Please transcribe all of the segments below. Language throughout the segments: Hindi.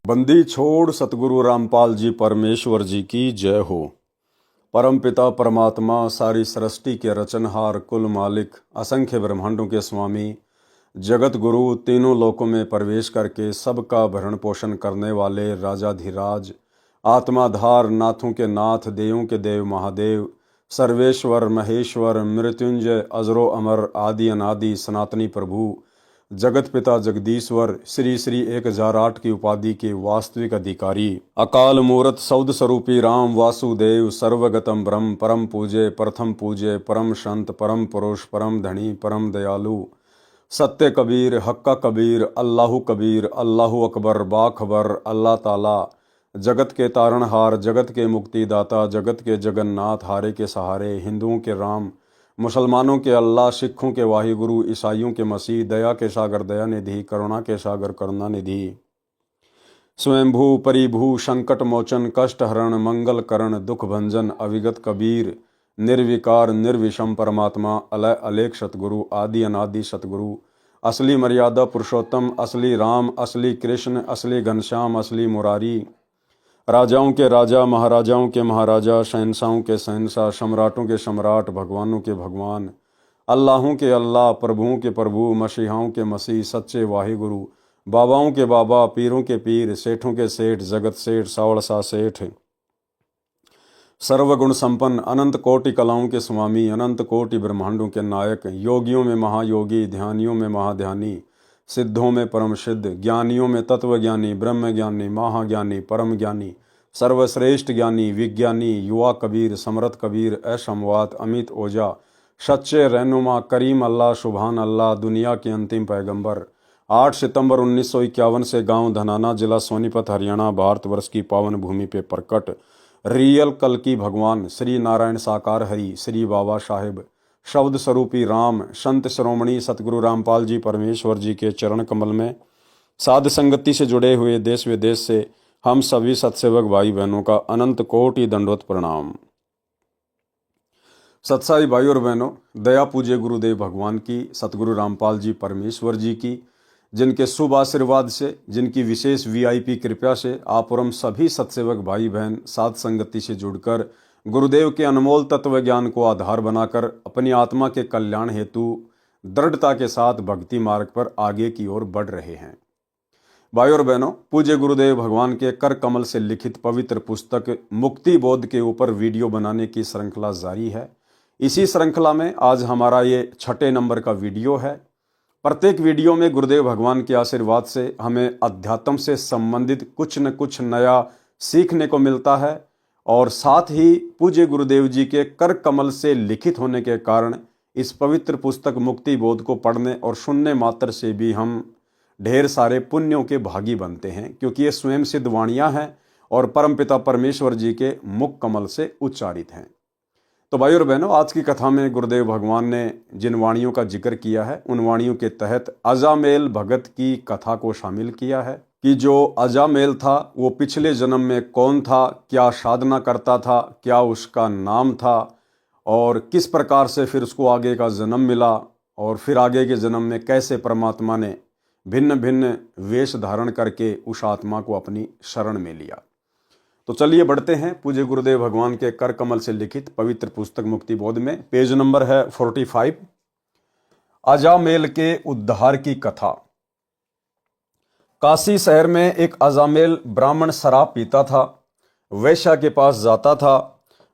बंदी छोड़ सतगुरु रामपाल जी परमेश्वर जी की जय हो। परम पिता परमात्मा सारी सृष्टि के रचनहार कुल मालिक असंख्य ब्रह्मांडों के स्वामी जगत गुरु तीनों लोकों में प्रवेश करके सबका भरण पोषण करने वाले राजाधिराज आत्माधार नाथों के नाथ देवों के देव महादेव सर्वेश्वर महेश्वर मृत्युंजय अजरो अमर आदि अनादि सनातनी प्रभु जगत पिता जगदीश्वर श्री श्री 1008 की उपाधि के वास्तविक अधिकारी अकाल मूरत सौद स्वरूपी राम वासुदेव सर्वगतम ब्रह्म परम पूज्य प्रथम पूज्य परम संत परम पुरुष परम धनी परम दयालु सत्य कबीर हक्का कबीर अल्लाहु कबीर अल्लाहु अकबर बाखबर अल्लाह ताला जगत के तारणहार जगत के मुक्तिदाता जगत के जगन्नाथ हारे के सहारे हिंदुओं के राम मुसलमानों के अल्लाह सिखों के वाहिगुरु ईसाइयों के मसीह दया के सागर दया निधि करुणा के सागर करुणा निधि स्वयंभू परिभू संकट मोचन कष्ट हरण मंगल करण दुख भंजन अविगत कबीर निर्विकार निर्विषम परमात्मा अलय अलेख सतगुरु आदि अनादि सतगुरु असली मर्यादा पुरुषोत्तम असली राम असली कृष्ण असली घनश्याम असली मुरारी राजाओं के राजा महाराजाओं के महाराजा शहंशाहों के शहंशाह सम्राटों के सम्राट भगवानों के भगवान अल्लाहों के अल्लाह प्रभुओं के प्रभु मसीहाओं के मसीह सच्चे वाहिगुरु बाबाओं के बाबा पीरों के पीर सेठों के सेठ जगत सेठ सावड़सा सेठ सर्वगुण संपन्न अनंत कोटि कलाओं के स्वामी अनंत कोटि ब्रह्मांडों के नायक योगियों में महायोगी ध्यानियों में महाध्यानी सिद्धों में परम सिद्ध ज्ञानियों में तत्वज्ञानी ब्रह्म ज्ञानी महाज्ञानी परम ज्ञानी सर्वश्रेष्ठ ज्ञानी विज्ञानी युवा कबीर समरथ कबीर असमवात अमित ओझा सच्चे रहनुमा करीम अल्लाह सुभान अल्लाह दुनिया के अंतिम पैगंबर 8 सितंबर 1951 से गांव धनाना जिला सोनीपत हरियाणा भारतवर्ष की पावन भूमि पे प्रकट रियल कल की भगवान श्री नारायण साकार हरि श्री बाबा साहेब शब्द स्वरूपी राम संत श्रोमणी सतगुरु रामपाल जी परमेश्वर जी के चरण कमल में साध संगति से जुड़े हुए देश विदेश से हम सभी सत्सेवक भाई बहनों का अनंत कोटि दंडवत प्रणाम। सत्साई भाई और बहनों, दया पूज्य गुरुदेव भगवान की सतगुरु रामपाल जी परमेश्वर जी की जिनके शुभ आशीर्वाद से जिनकी विशेष वीआईपी कृपा से आप और हम सभी सत्सेवक भाई बहन साध संगति से जुड़कर गुरुदेव के अनमोल तत्व ज्ञान को आधार बनाकर अपनी आत्मा के कल्याण हेतु दृढ़ता के साथ भक्ति मार्ग पर आगे की ओर बढ़ रहे हैं। भाई और बहनों, पूज्य गुरुदेव भगवान के कर कमल से लिखित पवित्र पुस्तक मुक्ति बोध के ऊपर वीडियो बनाने की श्रृंखला जारी है। इसी श्रृंखला में आज हमारा ये 6 नंबर का वीडियो है। प्रत्येक वीडियो में गुरुदेव भगवान के आशीर्वाद से हमें अध्यात्म से संबंधित कुछ न कुछ नया सीखने को मिलता है और साथ ही पूज्य गुरुदेव जी के कर कमल से लिखित होने के कारण इस पवित्र पुस्तक मुक्ति बोध को पढ़ने और सुनने मात्र से भी हम ढेर सारे पुण्यों के भागी बनते हैं, क्योंकि ये स्वयं सिद्ध वाणियाँ हैं और परमपिता परमेश्वर जी के मुख कमल से उच्चारित हैं। तो भाई और बहनों, आज की कथा में गुरुदेव भगवान ने जिन वाणियों का जिक्र किया है उन वाणियों के तहत अजामेल भगत की कथा को शामिल किया है कि जो अजामेल था वो पिछले जन्म में कौन था, क्या साधना करता था, क्या उसका नाम था और किस प्रकार से फिर उसको आगे का जन्म मिला और फिर आगे के जन्म में कैसे परमात्मा ने भिन्न भिन्न वेश धारण करके उस आत्मा को अपनी शरण में लिया। तो चलिए बढ़ते हैं पूज्य गुरुदेव भगवान के कर कमल से लिखित पवित्र पुस्तक मुक्ति बोध में। पेज नंबर है 45। अजामेल के उद्धार की कथा। काशी शहर में एक अजामेल ब्राह्मण शराब पीता था, वैश्या के पास जाता था।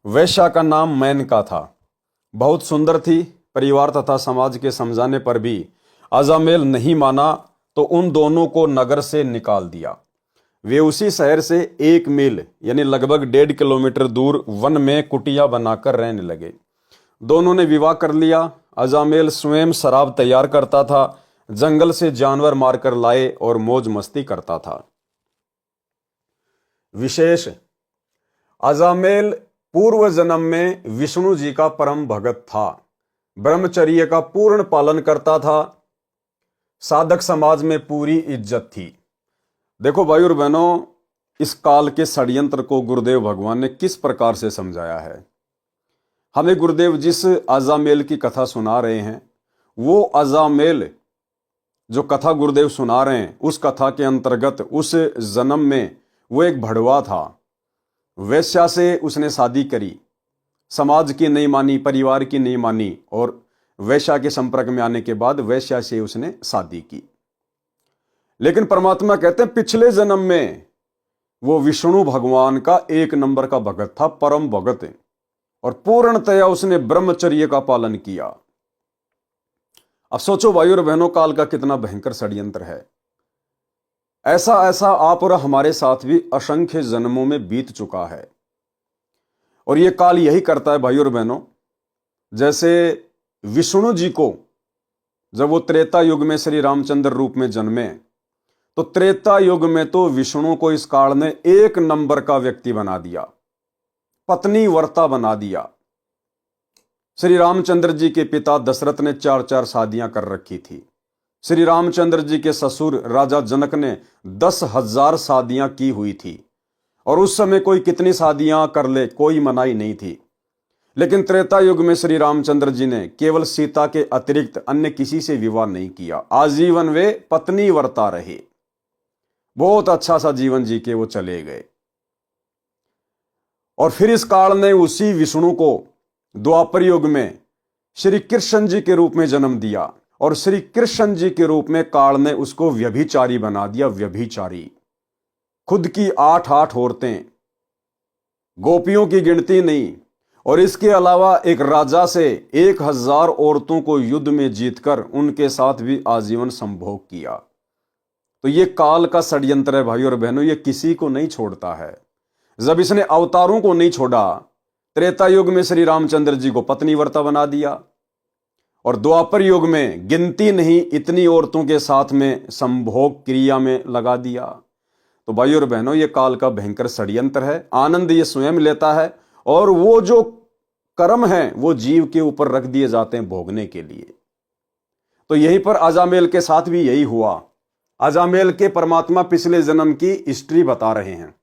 वैश्या का नाम मेनका था, बहुत सुंदर थी। परिवार तथा समाज के समझाने पर भी अजामेल नहीं माना तो उन दोनों को नगर से निकाल दिया। वे उसी शहर से 1 मील यानी लगभग 1.5 किलोमीटर दूर वन में कुटिया बनाकर रहने लगे। दोनों ने विवाह कर लिया। अजामेल स्वयं शराब तैयार करता था, जंगल से जानवर मारकर लाए और मौज मस्ती करता था। विशेष, अजामेल पूर्व जन्म में विष्णु जी का परम भगत था, ब्रह्मचर्य का पूर्ण पालन करता था, साधक समाज में पूरी इज्जत थी। देखो भाई और बहनों, इस काल के षड्यंत्र को गुरुदेव भगवान ने किस प्रकार से समझाया है। हमें गुरुदेव जिस अजामेल की कथा सुना रहे हैं वो अजामेल जो कथा गुरुदेव सुना रहे हैं उस कथा के अंतर्गत उस जन्म में वो एक भड़वा था, वेश्या से उसने शादी करी, समाज की नहीं मानी, परिवार की नहीं मानी, और वेश्या के संपर्क में आने के बाद वेश्या से उसने शादी की। लेकिन परमात्मा कहते हैं पिछले जन्म में वो विष्णु भगवान का एक नंबर का भगत था, परम भगत, और पूर्णतया उसने ब्रह्मचर्य का पालन किया। अब सोचो भाई और बहनों, काल का कितना भयंकर षड्यंत्र है। ऐसा ऐसा आप और हमारे साथ भी असंख्य जन्मों में बीत चुका है। और ये काल यही करता है भाई और बहनों, जैसे विष्णु जी को जब वो त्रेता युग में श्री रामचंद्र रूप में जन्मे, तो त्रेता युग में तो विष्णु को इस काल ने एक नंबर का व्यक्ति बना दिया, पत्नी वर्ता बना दिया। श्री रामचंद्र जी के पिता दशरथ ने 4-4 शादियां कर रखी थी। श्री रामचंद्र जी के ससुर राजा जनक ने 10,000 शादियां की हुई थी, और उस समय कोई कितनी शादियां कर ले कोई मनाही नहीं थी। लेकिन त्रेता युग में श्री रामचंद्र जी ने केवल सीता के अतिरिक्त अन्य किसी से विवाह नहीं किया, आजीवन वे पत्नी वर्ता रहे, बहुत अच्छा सा जीवन जी के वो चले गए। और फिर इस काल ने उसी विष्णु को द्वापर युग में श्री कृष्ण जी के रूप में जन्म दिया, और श्री कृष्ण जी के रूप में काल ने उसको व्यभिचारी बना दिया, व्यभिचारी। खुद की 8-8 औरतें, गोपियों की गिनती नहीं, और इसके अलावा एक राजा से 1000 औरतों को युद्ध में जीतकर उनके साथ भी आजीवन संभोग किया। तो ये काल का षड्यंत्र है भाई और बहनों, ये किसी को नहीं छोड़ता है। जब इसने अवतारों को नहीं छोड़ा, त्रेता युग में श्री रामचंद्र जी को पत्नी वर्ता बना दिया, और द्वापर युग में गिनती नहीं इतनी औरतों के साथ में संभोग क्रिया में लगा दिया। तो भाई और बहनों, ये काल का भयंकर षड्यंत्र है। आनंद ये स्वयं लेता है, और वो जो कर्म है वो जीव के ऊपर रख दिए जाते हैं भोगने के लिए। तो यहीं पर अजामेल के साथ भी यही हुआ। अजामेल के परमात्मा पिछले जन्म की हिस्ट्री बता रहे हैं।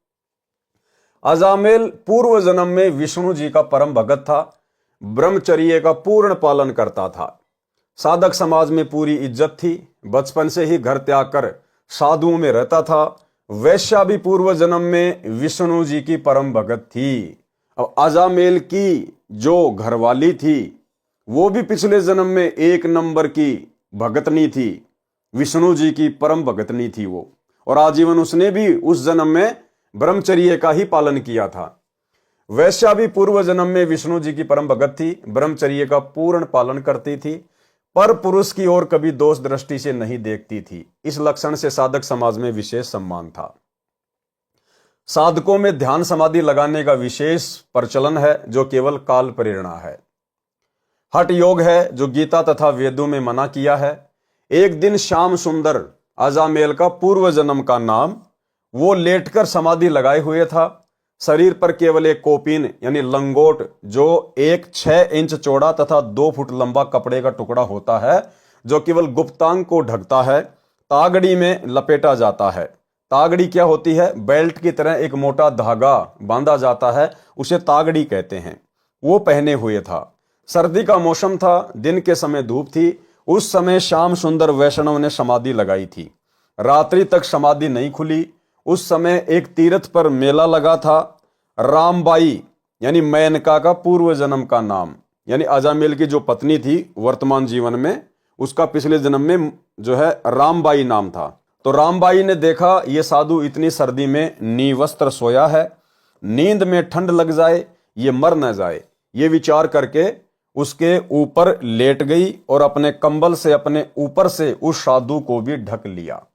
अजामेल पूर्व जन्म में विष्णु जी का परम भगत था, ब्रह्मचर्य का पूर्ण पालन करता था, साधक समाज में पूरी इज्जत थी, बचपन से ही घर त्याग कर साधुओं में रहता था। वैश्या भी पूर्व जन्म में विष्णु जी की परम भगत थी। अब अजामेल की जो घरवाली थी वो भी पिछले जन्म में एक नंबर की भगतनी थी, विष्णु जी की परम भगतनी थी वो, और आजीवन उसने भी उस जन्म में ब्रह्मचर्य का ही पालन किया था। वैश्या भी पूर्व जन्म में विष्णु जी की परम भगत थी, ब्रह्मचर्य का पूर्ण पालन करती थी, पर पुरुष की ओर कभी दोष दृष्टि से नहीं देखती थी। इस लक्षण से साधक समाज में विशेष सम्मान था। साधकों में ध्यान समाधि लगाने का विशेष प्रचलन है, जो केवल काल प्रेरणा है। हठ योग है, जो गीता तथा वेदों में मना किया है। एक दिन श्याम सुंदर, अजामेल का पूर्व जन्म का नाम, वो लेटकर समाधि लगाए हुए था। शरीर पर केवल एक कोपिन यानी लंगोट, जो एक 6 इंच चौड़ा तथा 2 फुट लंबा कपड़े का टुकड़ा होता है, जो केवल गुप्तांग को ढकता है, तागड़ी में लपेटा जाता है। तागड़ी क्या होती है? बेल्ट की तरह एक मोटा धागा बांधा जाता है, उसे तागड़ी कहते हैं। वो पहने हुए था। सर्दी का मौसम था, दिन के समय धूप थी। उस समय श्याम सुंदर वैष्णव ने समाधि लगाई थी। रात्रि तक समाधि नहीं खुली। उस समय एक तीर्थ पर मेला लगा था। रामबाई यानी मेनका का पूर्व जन्म का नाम, यानी अजामेल की जो पत्नी थी वर्तमान जीवन में, उसका पिछले जन्म में जो है रामबाई नाम था। तो रामबाई ने देखा ये साधु इतनी सर्दी में निवस्त्र सोया है, नींद में ठंड लग जाए, ये मर न जाए, ये विचार करके उसके ऊपर लेट गई और अपने कंबल से अपने ऊपर से उस साधु को भी ढक लिया।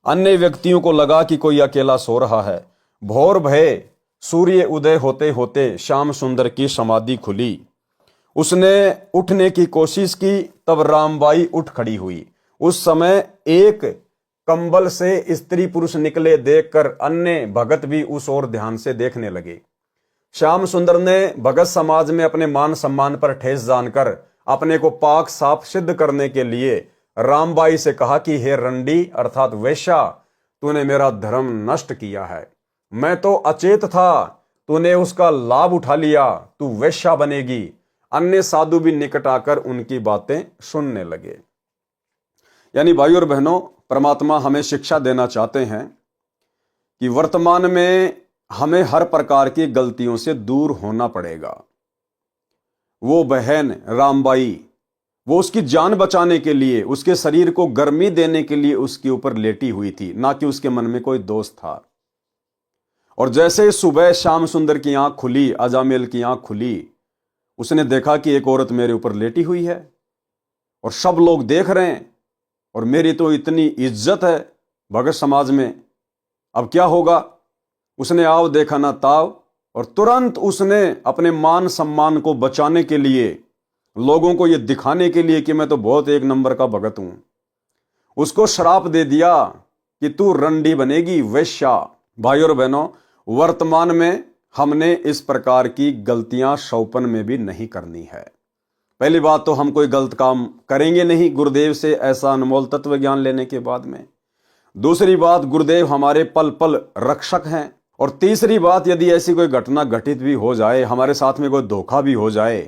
अन्य व्यक्तियों को लगा कि कोई अकेला सो रहा है। भोर भये सूर्य उदय होते होते श्याम सुंदर की समाधि खुली। उसने उठने की कोशिश की, तब रामबाई उठ खड़ी हुई। उस समय एक कंबल से स्त्री पुरुष निकले देखकर अन्य भगत भी उस ओर ध्यान से देखने लगे। श्याम सुंदर ने भगत समाज में अपने मान सम्मान पर ठेस जानकर अपने को पाक साफ सिद्ध करने के लिए रामबाई से कहा कि हे रंडी अर्थात वेश्या, तूने मेरा धर्म नष्ट किया है। मैं तो अचेत था, तूने उसका लाभ उठा लिया, तू वेश्या बनेगी। अन्य साधु भी निकट आकर उनकी बातें सुनने लगे। यानी भाई और बहनों, परमात्मा हमें शिक्षा देना चाहते हैं कि वर्तमान में हमें हर प्रकार की गलतियों से दूर होना पड़ेगा। वो बहन रामबाई, वो उसकी जान बचाने के लिए, उसके शरीर को गर्मी देने के लिए उसके ऊपर लेटी हुई थी, ना कि उसके मन में कोई दोष था। और जैसे ही सुबह श्याम सुंदर की आंख खुली, अजामेल की आंख खुली, उसने देखा कि एक औरत मेरे ऊपर लेटी हुई है और सब लोग देख रहे हैं और मेरी तो इतनी इज्जत है भगत समाज में, अब क्या होगा। उसने आव देखा ना ताव, और तुरंत उसने अपने मान सम्मान को बचाने के लिए, लोगों को यह दिखाने के लिए कि मैं तो बहुत एक नंबर का भगत हूं, उसको श्राप दे दिया कि तू रंडी बनेगी, वेश्या। भाई और बहनों, वर्तमान में हमने इस प्रकार की गलतियां शौपन में भी नहीं करनी है। पहली बात तो हम कोई गलत काम करेंगे नहीं गुरुदेव से ऐसा अनमोल तत्व ज्ञान लेने के बाद में। दूसरी बात, गुरुदेव हमारे पल पल रक्षक हैं। और तीसरी बात, यदि ऐसी कोई घटना घटित भी हो जाए, हमारे साथ में कोई धोखा भी हो जाए,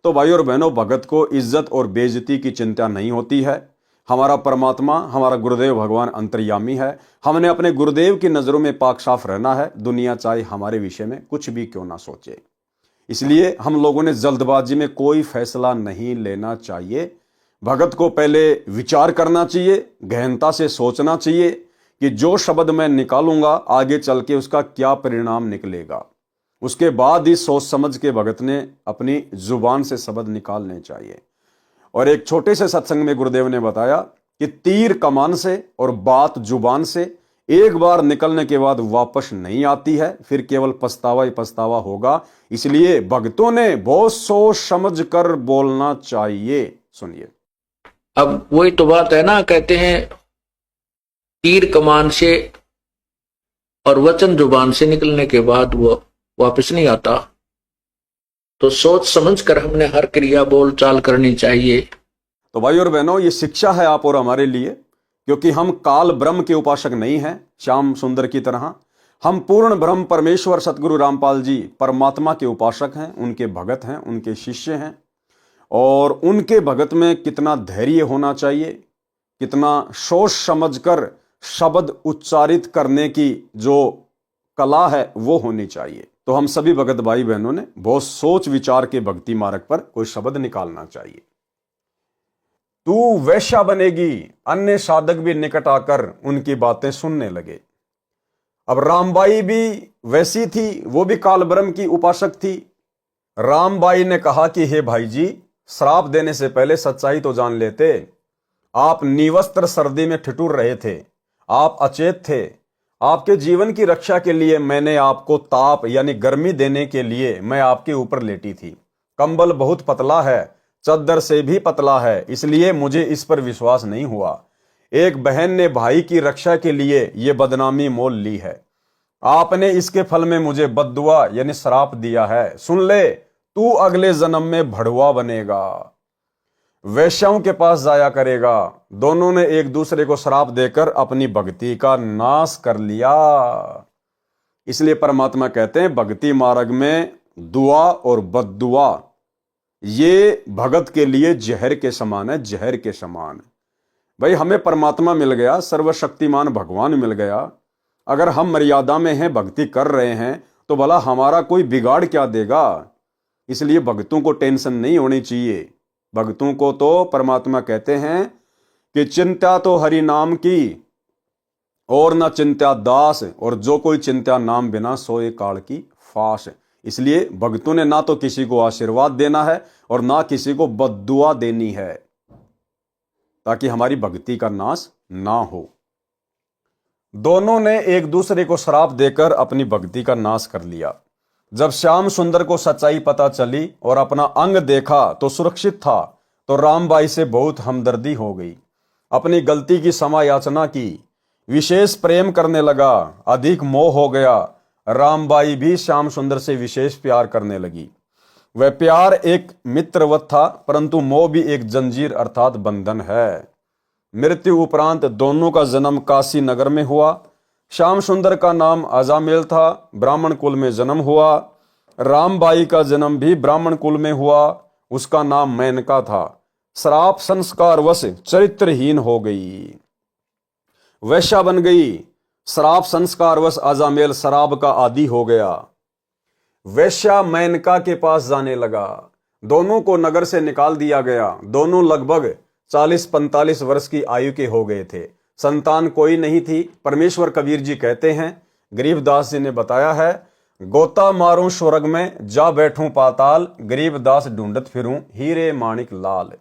तो भाई और बहनों, भगत को इज्जत और बेइज्जती की चिंता नहीं होती है। हमारा परमात्मा, हमारा गुरुदेव भगवान अंतर्यामी है। हमने अपने गुरुदेव की नजरों में पाक साफ रहना है, दुनिया चाहे हमारे विषय में कुछ भी क्यों ना सोचे। इसलिए हम लोगों ने जल्दबाजी में कोई फैसला नहीं लेना चाहिए। भगत को पहले विचार करना चाहिए, गहनता से सोचना चाहिए कि जो शब्द मैं निकालूंगा आगे चल के उसका क्या परिणाम निकलेगा। उसके बाद ही सोच समझ के भगत ने अपनी जुबान से शब्द निकालने चाहिए। और एक छोटे से सत्संग में गुरुदेव ने बताया कि तीर कमान से और बात जुबान से एक बार निकलने के बाद वापस नहीं आती है, फिर केवल पछतावा ही पछतावा होगा। इसलिए भक्तों ने बहुत सोच समझ कर बोलना चाहिए। सुनिए, अब वही तो बात है ना, कहते हैं तीर कमान से और वचन जुबान से निकलने के बाद वो वापस नहीं आता। तो सोच समझ कर हमने हर क्रिया बोल चाल करनी चाहिए। तो भाई और बहनों, ये शिक्षा है आप और हमारे लिए, क्योंकि हम काल ब्रह्म के उपासक नहीं हैं श्याम सुंदर की तरह। हम पूर्ण ब्रह्म परमेश्वर सतगुरु रामपाल जी परमात्मा के उपासक हैं, उनके भगत हैं, उनके शिष्य हैं। और उनके भगत में कितना धैर्य होना चाहिए, कितना सोच समझकर शब्द उच्चारित करने की जो कला है वो होनी चाहिए। तो हम सभी भगत भाई बहनों ने बहुत सोच विचार के भक्ति मार्ग पर कोई शब्द निकालना चाहिए। तू वैश्या बनेगी, अन्य साधक भी निकट आकर उनकी बातें सुनने लगे। अब रामबाई भी वैसी थी, वो भी काल ब्रह्म की उपासक थी। रामबाई ने कहा कि हे भाई जी, श्राप देने से पहले सच्चाई तो जान लेते। आप निवस्त्र सर्दी में ठिठुर रहे थे, आप अचेत थे। आपके जीवन की रक्षा के लिए मैंने आपको ताप यानी गर्मी देने के लिए मैं आपके ऊपर लेटी थी। कंबल बहुत पतला है, चद्दर से भी पतला है, इसलिए मुझे इस पर विश्वास नहीं हुआ। एक बहन ने भाई की रक्षा के लिए यह बदनामी मोल ली है। आपने इसके फल में मुझे बद्दुआ यानी श्राप दिया है। सुन ले, तू अगले जन्म में भड़ुआ बनेगा, वैश्याओं के पास जाया करेगा। दोनों ने एक दूसरे को श्राप देकर अपनी भक्ति का नाश कर लिया। इसलिए परमात्मा कहते हैं भक्ति मार्ग में दुआ और बद्दुआ ये भगत के लिए जहर के समान है, जहर के समान। भाई हमें परमात्मा मिल गया, सर्वशक्तिमान भगवान मिल गया। अगर हम मर्यादा में हैं, भक्ति कर रहे हैं, तो भला हमारा कोई बिगाड़ क्या देगा। इसलिए भक्तों को टेंशन नहीं होनी चाहिए। भक्तों को तो परमात्मा कहते हैं कि चिंता तो हरि नाम की और न चिंता दास, और जो कोई चिंता नाम बिना सोए काल की फास। इसलिए भक्तों ने ना तो किसी को आशीर्वाद देना है और ना किसी को बद्दुआ देनी है, ताकि हमारी भक्ति का नाश ना हो। दोनों ने एक दूसरे को श्राप देकर अपनी भक्ति का नाश कर लिया। जब श्याम सुंदर को सच्चाई पता चली और अपना अंग देखा तो सुरक्षित था, तो रामबाई से बहुत हमदर्दी हो गई। अपनी गलती की क्षमा याचना की, विशेष प्रेम करने लगा, अधिक मोह हो गया। रामबाई भी श्याम सुंदर से विशेष प्यार करने लगी। वह प्यार एक मित्रवत था, परंतु मोह भी एक जंजीर अर्थात बंधन है। मृत्यु उपरांत दोनों का जन्म काशी नगर में हुआ। श्याम सुंदर का नाम अजामेल था, ब्राह्मण कुल में जन्म हुआ। रामबाई का जन्म भी ब्राह्मण कुल में हुआ, उसका नाम मेनका था। श्राप संस्कारवश चरित्रहीन हो गई। वैश्या बन गई, श्राप संस्कारवश अजामेल शराब का आदी हो गया। वैश्या मेनका के पास जाने लगा। दोनों को नगर से निकाल दिया गया। दोनों लगभग 40-45 वर्ष की आयु के हो गए थे। संतान कोई नहीं थी। परमेश्वर कबीर जी कहते हैं, गरीबदास जी ने बताया है, गोता मारूं स्वर्ग में, जा बैठूं पाताल, गरीबदास ढूंढत फिरूं हीरे माणिक लाल।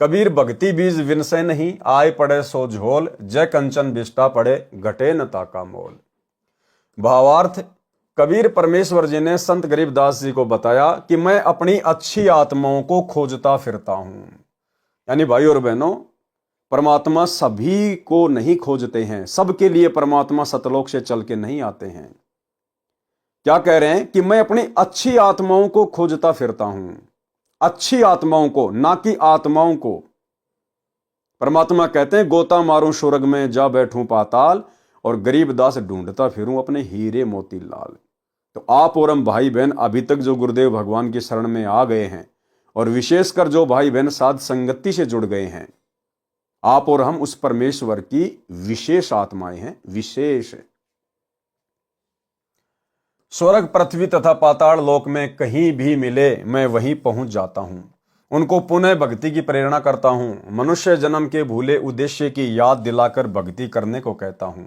कबीर भक्ति बीज विनसे नहीं, आए पड़े सो झोल, जय कंचन बिष्टा पड़े, घटे न ताका मोल। भावार्थ, कबीर परमेश्वर जी ने संत गरीबदास जी को बताया कि मैं अपनी अच्छी आत्माओं को खोजता फिरता हूं। यानी भाई और बहनों, परमात्मा सभी को नहीं खोजते हैं। सबके लिए परमात्मा सतलोक से चल के नहीं आते हैं। क्या कह रहे हैं कि मैं अपनी अच्छी आत्माओं को खोजता फिरता हूं। अच्छी आत्माओं को, ना कि आत्माओं को। परमात्मा कहते हैं, गोता मारूं स्वर्ग में, जा बैठूं पाताल, और गरीबदास ढूंढता फिरूं अपने हीरे मोती लाल। तो आप और हम भाई बहन अभी तक जो गुरुदेव भगवान की शरण में आ गए हैं, और विशेषकर जो भाई बहन साध संगति से जुड़ गए हैं, आप और हम उस परमेश्वर की विशेष आत्माएं हैं। विशेष स्वर्ग, पृथ्वी तथा पाताल लोक में कहीं भी मिले मैं वहीं पहुंच जाता हूं। उनको पुनः भक्ति की प्रेरणा करता हूं। मनुष्य जन्म के भूले उद्देश्य की याद दिलाकर भक्ति करने को कहता हूं।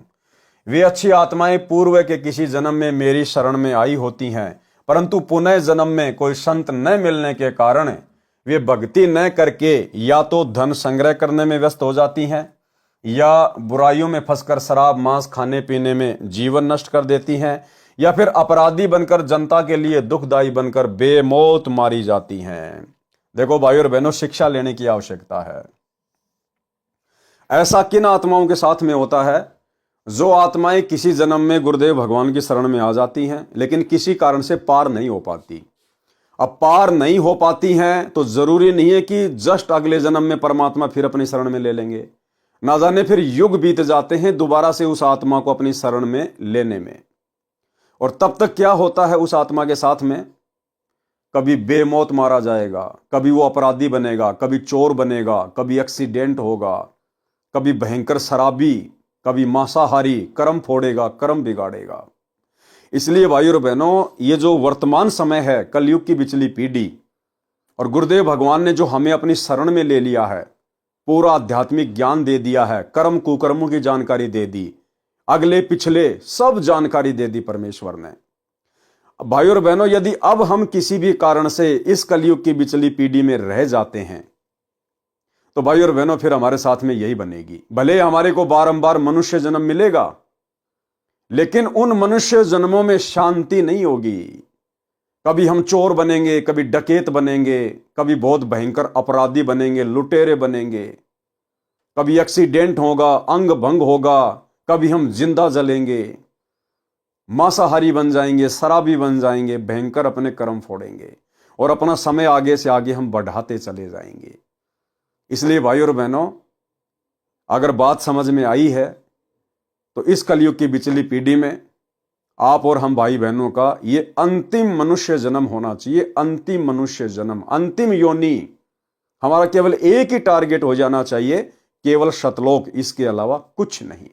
वे अच्छी आत्माएं पूर्व के किसी जन्म में मेरी शरण में आई होती हैं, परंतु पुनः जन्म में कोई संत न मिलने के कारण वे भक्ति न करके या तो धन संग्रह करने में व्यस्त हो जाती हैं, या बुराइयों में फंसकर शराब मांस खाने पीने में जीवन नष्ट कर देती हैं, या फिर अपराधी बनकर जनता के लिए दुखदाई बनकर बेमौत मारी जाती हैं। देखो भाई और बहनों, शिक्षा लेने की आवश्यकता है। ऐसा किन आत्माओं के साथ में होता है? जो आत्माएं किसी जन्म में गुरुदेव भगवान की शरण में आ जाती हैं, लेकिन किसी कारण से पार नहीं हो पाती। अब पार नहीं हो पाती हैं तो जरूरी नहीं है कि जस्ट अगले जन्म में परमात्मा फिर अपनी शरण में ले लेंगे। ना जाने फिर युग बीत जाते हैं दोबारा से उस आत्मा को अपनी शरण में लेने में। और तब तक क्या होता है उस आत्मा के साथ में? कभी बेमौत मारा जाएगा, कभी वो अपराधी बनेगा, कभी चोर बनेगा, कभी एक्सीडेंट होगा, कभी भयंकर शराबी, कभी मांसाहारी, कर्म फोड़ेगा, कर्म बिगाड़ेगा। इसलिए भाई और बहनों, ये जो वर्तमान समय है, कलयुग की बिचली पीढ़ी, और गुरुदेव भगवान ने जो हमें अपनी शरण में ले लिया है, पूरा आध्यात्मिक ज्ञान दे दिया है, कर्म कुकर्मों की जानकारी दे दी, अगले पिछले सब जानकारी दे दी परमेश्वर ने। भाई और बहनों, यदि अब हम किसी भी कारण से इस कलयुग की बिचली पीढ़ी में रह जाते हैं, तो भाई और बहनों फिर हमारे साथ में यही बनेगी। भले हमारे को बारंबार मनुष्य जन्म मिलेगा, लेकिन उन मनुष्य जन्मों में शांति नहीं होगी। कभी हम चोर बनेंगे, कभी डकैत बनेंगे, कभी बहुत भयंकर अपराधी बनेंगे, लुटेरे बनेंगे, कभी एक्सीडेंट होगा, अंग भंग होगा, कभी हम जिंदा जलेंगे, मांसाहारी बन जाएंगे, शराबी बन जाएंगे, भयंकर अपने कर्म फोड़ेंगे, और अपना समय आगे से आगे हम बढ़ाते चले जाएंगे। इसलिए भाई और बहनों, अगर बात समझ में आई है तो इस कलयुग की बिचली पीढ़ी में आप और हम भाई बहनों का ये अंतिम मनुष्य जन्म होना चाहिए। अंतिम मनुष्य जन्म, अंतिम योनि, हमारा केवल एक ही टारगेट हो जाना चाहिए, केवल सतलोक, इसके अलावा कुछ नहीं।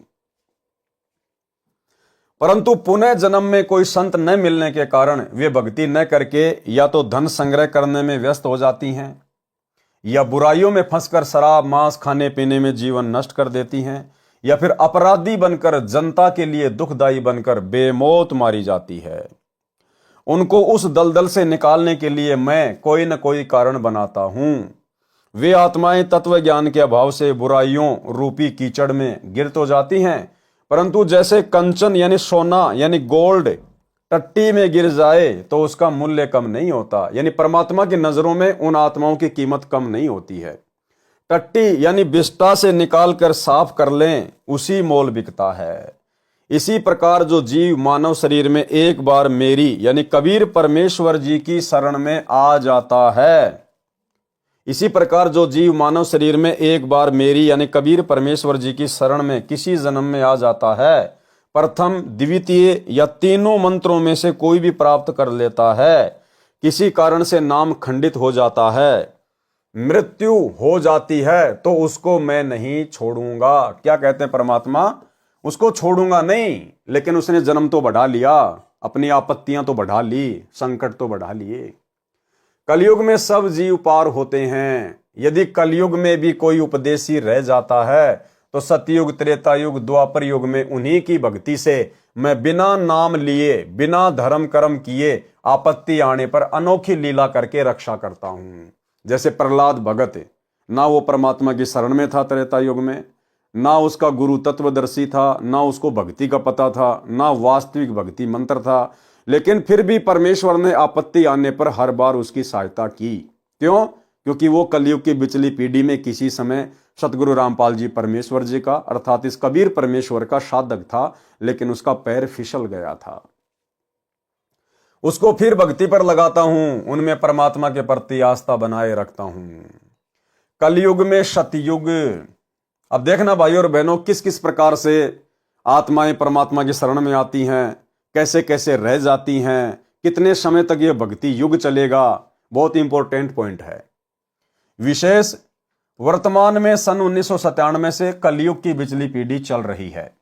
परंतु पुनः जन्म में कोई संत न मिलने के कारण वे भक्ति न करके या तो धन संग्रह करने में व्यस्त हो जाती हैं, या बुराइयों में फंसकर शराब मांस खाने पीने में जीवन नष्ट कर देती हैं, या फिर अपराधी बनकर जनता के लिए दुखदाई बनकर बेमौत मारी जाती है। उनको उस दलदल से निकालने के लिए मैं कोई न कोई कारण बनाता हूं। वे आत्माएं तत्व ज्ञान के अभाव से बुराइयों रूपी कीचड़ में गिर तो जाती हैं, परंतु जैसे कंचन यानी सोना यानी गोल्ड टट्टी में गिर जाए तो उसका मूल्य कम नहीं होता। यानी परमात्मा की नजरों में उन आत्माओं की कीमत कम नहीं होती है। टट्टी यानी बिस्टा से निकाल कर साफ कर लें, उसी मोल बिकता है। इसी प्रकार जो जीव मानव शरीर में एक बार मेरी यानी कबीर परमेश्वर जी की शरण में आ जाता है, इसी प्रकार जो जीव मानव शरीर में एक बार मेरी यानी कबीर परमेश्वर जी की शरण में किसी जन्म में आ जाता है, प्रथम द्वितीय या तीनों मंत्रों में से कोई भी प्राप्त कर लेता है, किसी कारण से नाम खंडित हो जाता है, मृत्यु हो जाती है तो उसको मैं नहीं छोड़ूंगा। क्या कहते हैं परमात्मा? उसको छोड़ूंगा नहीं, लेकिन उसने जन्म तो बढ़ा लिया, अपनी आपत्तियां तो बढ़ा ली, संकट तो बढ़ा लिए। कलयुग में सब जीव पार होते हैं। यदि कलयुग में भी कोई उपदेशी रह जाता है तो सतयुग, त्रेता युग, द्वापर युग में उन्हीं की भक्ति से मैं बिना नाम लिए, बिना धर्म कर्म किए, आपत्ति आने पर अनोखी लीला करके रक्षा करता हूं। जैसे प्रहलाद भगत, ना वो परमात्मा की शरण में था त्रेता युग में, ना उसका गुरु तत्वदर्शी था, ना उसको भक्ति का पता था, ना वास्तविक भक्ति मंत्र था, लेकिन फिर भी परमेश्वर ने आपत्ति आने पर हर बार उसकी सहायता की। क्यों? क्योंकि वो कलयुग की बिचली पीढ़ी में किसी समय सतगुरु रामपाल जी परमेश्वर जी का, अर्थात इस कबीर परमेश्वर का साधक था, लेकिन उसका पैर फिसल गया था। उसको फिर भक्ति पर लगाता हूं, उनमें परमात्मा के प्रति आस्था बनाए रखता हूं। कलयुग में सतयुग। अब देखना भाई और बहनों, किस किस प्रकार से आत्माएं परमात्मा की शरण में आती हैं, कैसे कैसे रह जाती हैं, कितने समय तक यह भक्ति युग चलेगा। बहुत इंपॉर्टेंट पॉइंट है। विशेष वर्तमान में सन 1997 से कलयुग की बिचली पीढ़ी चल रही है,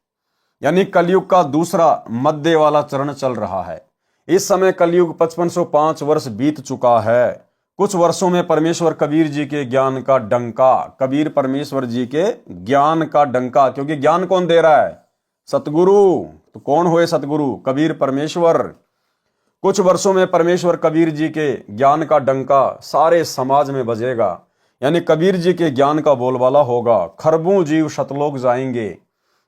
यानी कलयुग का दूसरा मध्य वाला चरण चल रहा है। इस समय कलयुग 5505 वर्ष बीत चुका है। कुछ वर्षों में परमेश्वर कबीर जी के ज्ञान का डंका, कबीर परमेश्वर जी के ज्ञान का डंका, क्योंकि ज्ञान कौन दे रहा है? सतगुरु। तो कौन हुए सतगुरु? कबीर परमेश्वर। कुछ वर्षों में परमेश्वर कबीर जी के ज्ञान का डंका सारे समाज में बजेगा, यानी कबीर जी के ज्ञान का बोलबाला होगा। खरबों जीव सतलोक जाएंगे।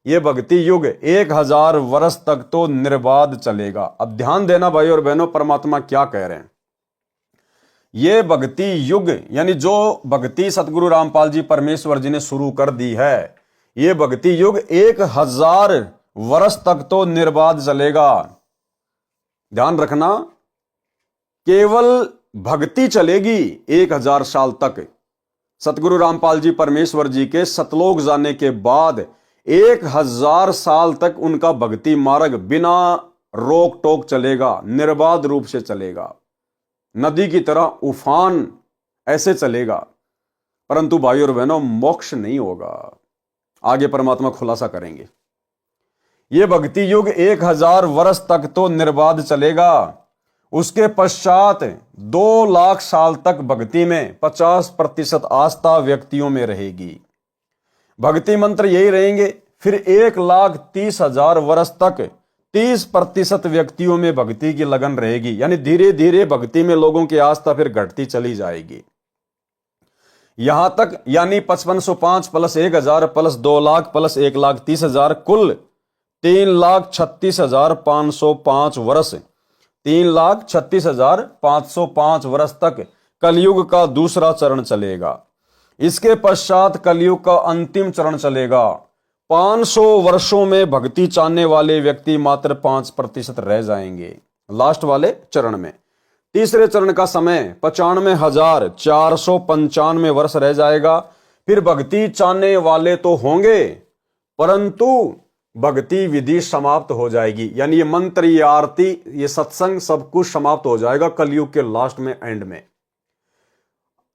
ये भक्ति युग 1000 वर्ष तक तो निर्बाध चलेगा। अब ध्यान देना भाई और बहनों, परमात्मा क्या कह रहे हैं। ये भक्ति युग, यानी जो भक्ति सतगुरु रामपाल जी परमेश्वर जी ने शुरू कर दी है, ये भक्ति युग 1000 वर्ष तक तो निर्बाध चलेगा। ध्यान रखना, केवल भक्ति चलेगी 1000 साल तक। सतगुरु रामपाल जी परमेश्वर जी के सतलोक जाने के बाद 1000 साल तक उनका भक्ति मार्ग बिना रोक टोक चलेगा, निर्बाध रूप से चलेगा, नदी की तरह उफान ऐसे चलेगा। परंतु भाई और बहनों, मोक्ष नहीं होगा। आगे परमात्मा खुलासा करेंगे। यह भक्ति युग 1000 वर्ष तक तो निर्बाध चलेगा। उसके पश्चात 2 लाख साल तक भक्ति में 50% आस्था व्यक्तियों में रहेगी। भक्ति मंत्र यही रहेंगे। फिर 1,30,000 वर्ष तक 30% व्यक्तियों में भक्ति की लगन रहेगी, यानी धीरे धीरे भक्ति में लोगों की आस्था फिर घटती चली जाएगी। यहां तक, यानी 5505 प्लस 1000 प्लस 2 लाख प्लस 1,30,000 कुल 3,36,505 वर्ष, 3,36,505 वर्ष तक कलयुग का दूसरा चरण चलेगा। इसके पश्चात कलयुग का अंतिम चरण चलेगा। 500 वर्षों में भक्ति चाहने वाले व्यक्ति मात्र 5% रह जाएंगे लास्ट वाले चरण में। तीसरे चरण का समय 95,495 वर्ष रह जाएगा। फिर भक्ति चाहने वाले तो होंगे, परंतु भक्ति विधि समाप्त हो जाएगी, यानी ये मंत्र, ये आरती, ये सत्संग सब कुछ समाप्त हो जाएगा कलयुग के लास्ट में, एंड में।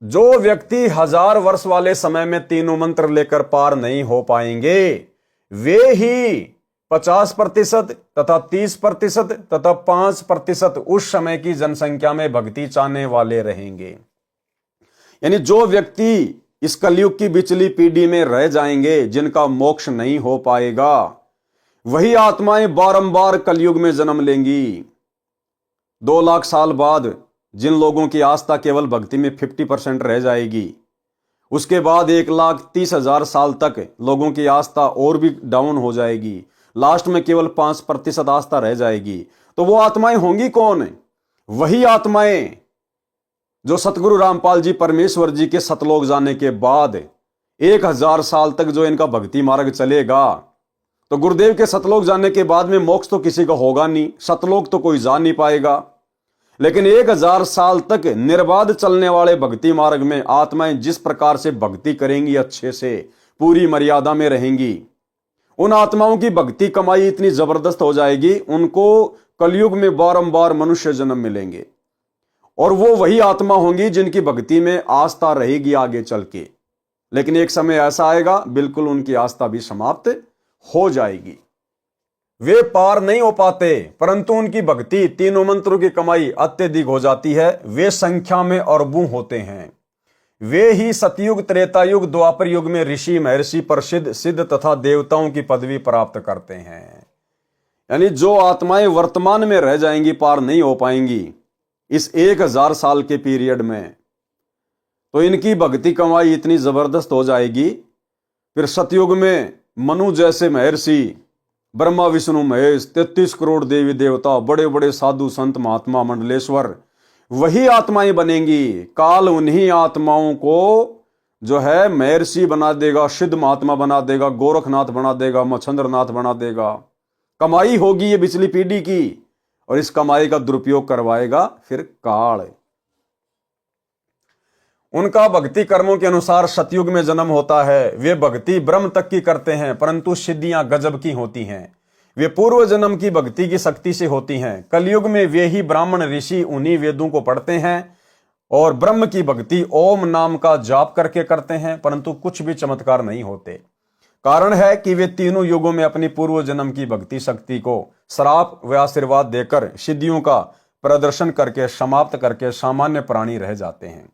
जो व्यक्ति 1000 वर्ष वाले समय में तीनों मंत्र लेकर पार नहीं हो पाएंगे, वे ही 50% तथा 30% तथा 5% उस समय की जनसंख्या में भक्ति चाहने वाले रहेंगे। यानी जो व्यक्ति इस कलयुग की बिचली पीढ़ी में रह जाएंगे, जिनका मोक्ष नहीं हो पाएगा, वही आत्माएं बारंबार कलयुग में जन्म लेंगी। 2 लाख साल बाद जिन लोगों की आस्था केवल भक्ति में 50% रह जाएगी, उसके बाद 1,30,000 साल तक लोगों की आस्था और भी डाउन हो जाएगी, लास्ट में केवल 5% आस्था रह जाएगी। तो वो आत्माएं होंगी कौन? वही आत्माएं जो सतगुरु रामपाल जी परमेश्वर जी के सतलोक जाने के बाद 1000 साल तक जो इनका भक्ति मार्ग चलेगा। तो गुरुदेव के सतलोक जाने के बाद में मोक्ष तो किसी का होगा नहीं, सतलोक तो कोई जा नहीं पाएगा, लेकिन 1000 साल तक निर्बाध चलने वाले भक्ति मार्ग में आत्माएं जिस प्रकार से भक्ति करेंगी, अच्छे से पूरी मर्यादा में रहेंगी, उन आत्माओं की भक्ति कमाई इतनी जबरदस्त हो जाएगी, उनको कलयुग में बारंबार मनुष्य जन्म मिलेंगे। और वो वही आत्मा होंगी जिनकी भक्ति में आस्था रहेगी आगे चल के। लेकिन एक समय ऐसा आएगा बिल्कुल उनकी आस्था भी समाप्त हो जाएगी। वे पार नहीं हो पाते, परंतु उनकी भक्ति तीनों मंत्रों की कमाई अत्यधिक हो जाती है। वे संख्या में अरबों होते हैं। वे ही सतयुग, त्रेता युग, द्वापर युग में ऋषि, महर्षि, प्रसिद्ध, सिद्ध तथा देवताओं की पदवी प्राप्त करते हैं। यानी जो आत्माएं वर्तमान में रह जाएंगी, पार नहीं हो पाएंगी इस 1000 साल के पीरियड में, तो इनकी भक्ति कमाई इतनी जबरदस्त हो जाएगी। फिर सतयुग में मनु जैसे महर्षि, ब्रह्मा विष्णु महेश, 33 करोड़ देवी देवता, बड़े बड़े साधु संत महात्मा मंडलेश्वर, वही आत्माएं बनेंगी। काल उन्हीं आत्माओं को जो है महर्षि बना देगा, सिद्ध महात्मा बना देगा, गोरखनाथ बना देगा, मच्छंद्रनाथ बना देगा। कमाई होगी ये पिछली पीढ़ी की, और इस कमाई का दुरुपयोग करवाएगा फिर काल। उनका भक्ति कर्मों के अनुसार सतयुग में जन्म होता है। वे भक्ति ब्रह्म तक की करते हैं, परंतु सिद्धियां गजब की होती हैं। वे पूर्व जन्म की भक्ति की शक्ति से होती हैं। कलयुग में वे ही ब्राह्मण ऋषि उन्हीं वेदों को पढ़ते हैं और ब्रह्म की भक्ति ओम नाम का जाप करके करते हैं, परंतु कुछ भी चमत्कार नहीं होते। कारण है कि वे तीनों युगों में अपनी पूर्व जन्म की भक्ति शक्ति को श्राप व आशीर्वाद देकर सिद्धियों का प्रदर्शन करके समाप्त करके सामान्य प्राणी रह जाते हैं,